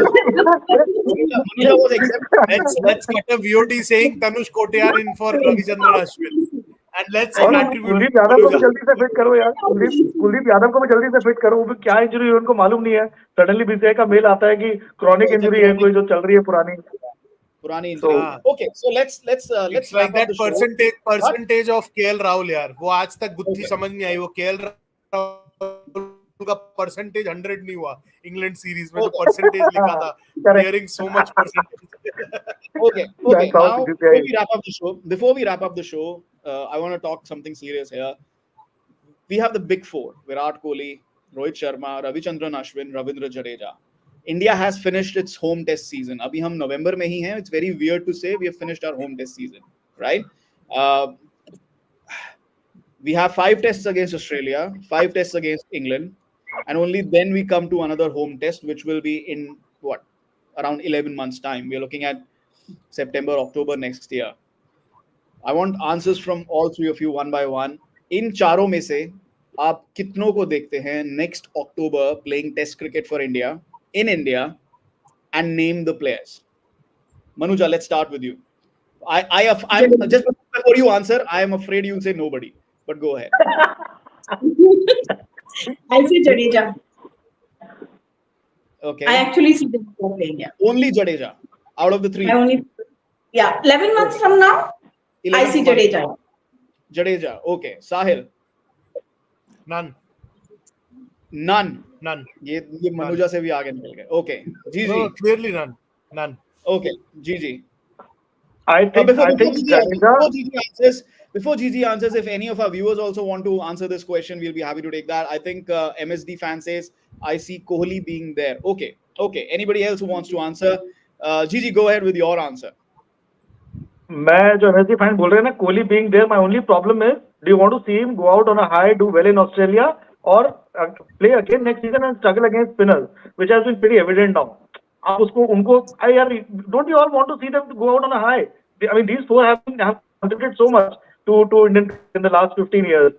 was accepted. Let's get a VOD saying Tanush Kotiyar in for Ravindra Ashwin. And let's attribute Kuldeep Yadav को भी जल्दी से फिट करो यार. कुलदीप यादव को भी जल्दी से फिट करो. वो भी क्या इंजरी है उनको मालूम नहीं है. सडनली बीसीसीआई का मेल आता है कि क्रॉनिक इंजरी है कोई जो चल रही है पुरानी injury. Okay, so let's it's like that percentage of KL Rahul यार. वो आज तक गुत्थी समझ नहीं आई. वो KL Rahul का परसेंटेज 100 नहीं हुआ इंग्लैंड सीरीज में, जो परसेंटेज लिखा था, hearing so much percentage. Okay. Now before we wrap up the show, I want to talk something serious here. We have the big 4: Virat Kohli, Rohit Sharma, Ravichandran Ashwin, Ravindra Jadeja. India has finished its home test season. अभी हम नवंबर में ही हैं. It's very weird to say we have finished our home test season, right? We have 5 tests against Australia, 5 tests against England, and only then we come to another home test, which will be in around 11 months' time. We are looking at September, October next year. I want answers from all 3 of you one by one. इन चारों में से आप कितनों को देखते हैं next October playing Test cricket for India in India, and name the players. Manuja, let's start with you. I'm just before you answer, I am afraid you'll say nobody, but go ahead. I'll say Jadeja. Okay. I actually see them playing. Yeah. Only Jadeja out of the 3. 11 months from now. I 11th see month. Jadeja. Jadeja. Okay. Sahil. None. None. None. ये None. मनुजा से भी आगे निकल गए. Okay. No, no, Gigi. clearly none. None. Okay. Gigi. I think Before I before think Gigi Jadeja. before Gigi answers, if any of our viewers also want to answer this question, we'll be happy to take that. I think MSD fan says I see Kohli being there. Okay, okay. Anybody else who wants to answer? Gigi, go ahead with your answer. मैं जो MSD fan बोल रहे हैं ना Kohli being there my only problem is do you want to see him go out on a high do well in Australia और play again next season and struggle against spinners which has been pretty evident now आप उसको उनको I यार don't you all want to see them to go out on a high I mean these four have contributed so much to Indian in the last 15 years.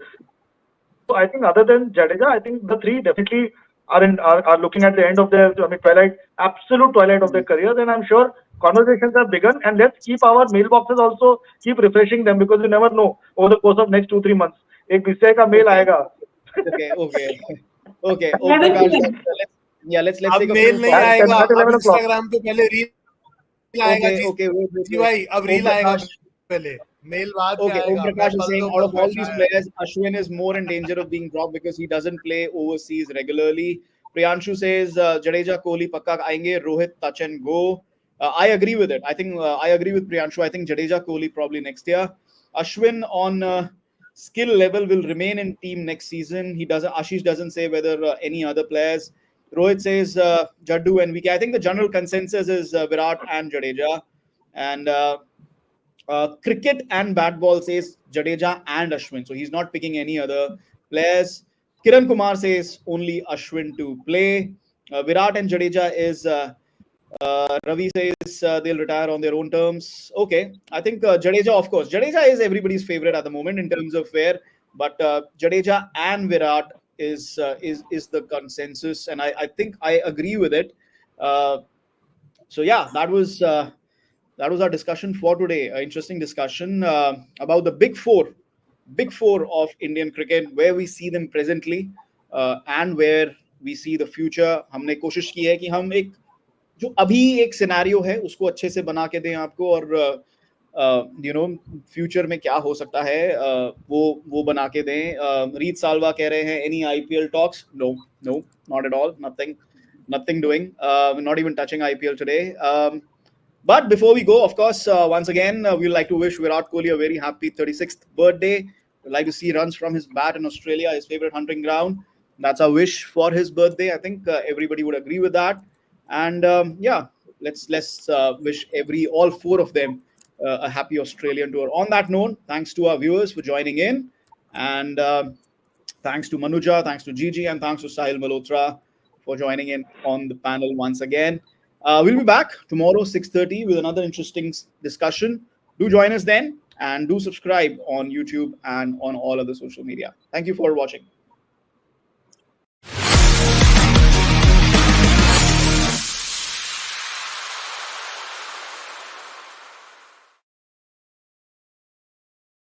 So I think other than Jadeja, I think the three definitely are looking at the end of their absolute twilight of their careers, and I'm sure conversations have begun. And let's keep our mailboxes also keep refreshing them because you never know over the course of next 2-3 months. एक विषय का mail Okay, आएगा. okay. Okay. Om Haven't Prakash, you? let's अब take a mail few नहीं calls. आएगा. At अब 11 o'clock. Instagram पे पहले रील आएगा. Okay, wait. जी भाई, अब Om रील आएगा Prakash, पहले. मेल बाद में okay, Om आएगा. मैं Prakash is पल saying दो out पल of all बैठा these है. players, Ashwin is more in danger of being dropped because he doesn't play overseas regularly. Priyanshu says Jadeja, Kohli, pakka aayenge. Rohit, touch and go. I agree with it. I think I agree with Priyanshu. I think Jadeja, Kohli probably next year. Ashwin on skill level will remain in team next season. He doesn't. Ashish doesn't say whether any other players. Rohit says Jaddu and VK. I think the general consensus is Virat and Jadeja. And cricket and bat ball says Jadeja and Ashwin. So he's not picking any other players. Kiran Kumar says only Ashwin to play. Virat and Jadeja is Ravi says they'll retire on their own terms. Okay, I think Jadeja, of course, Jadeja is everybody's favorite at the moment in terms of where, but Jadeja and Virat is the consensus, and I think I agree with it. Uh, so yeah, that was our discussion for today. An interesting discussion about the big four of Indian cricket, where we see them presently and where we see the future. हमने कोशिश की है कि हम एक जो अभी एक सिनेरियो है उसको अच्छे से बना के दें आपको और फ्यूचर में क्या हो सकता है वो बना के दें. रीत सालवा कह रहे हैं any IPL talks. No not at all. nothing doing. Not even touching IPL today. But before we go, of course, once again, we'd like to wish Virat Kohli a very happy 36th birthday. We'd like to see runs from his bat in Australia, his favorite hunting ground. That's our wish for his birthday. I think everybody would agree with that. And yeah, let's wish all four of them a happy Australian tour. On that note, thanks to our viewers for joining in, and thanks to Manuja, thanks to Gigi, and thanks to Sahil Malhotra for joining in on the panel once again. We'll be back tomorrow 6:30 with another interesting discussion. Do join us then, and do subscribe on YouTube and on all other social media. Thank you for watching.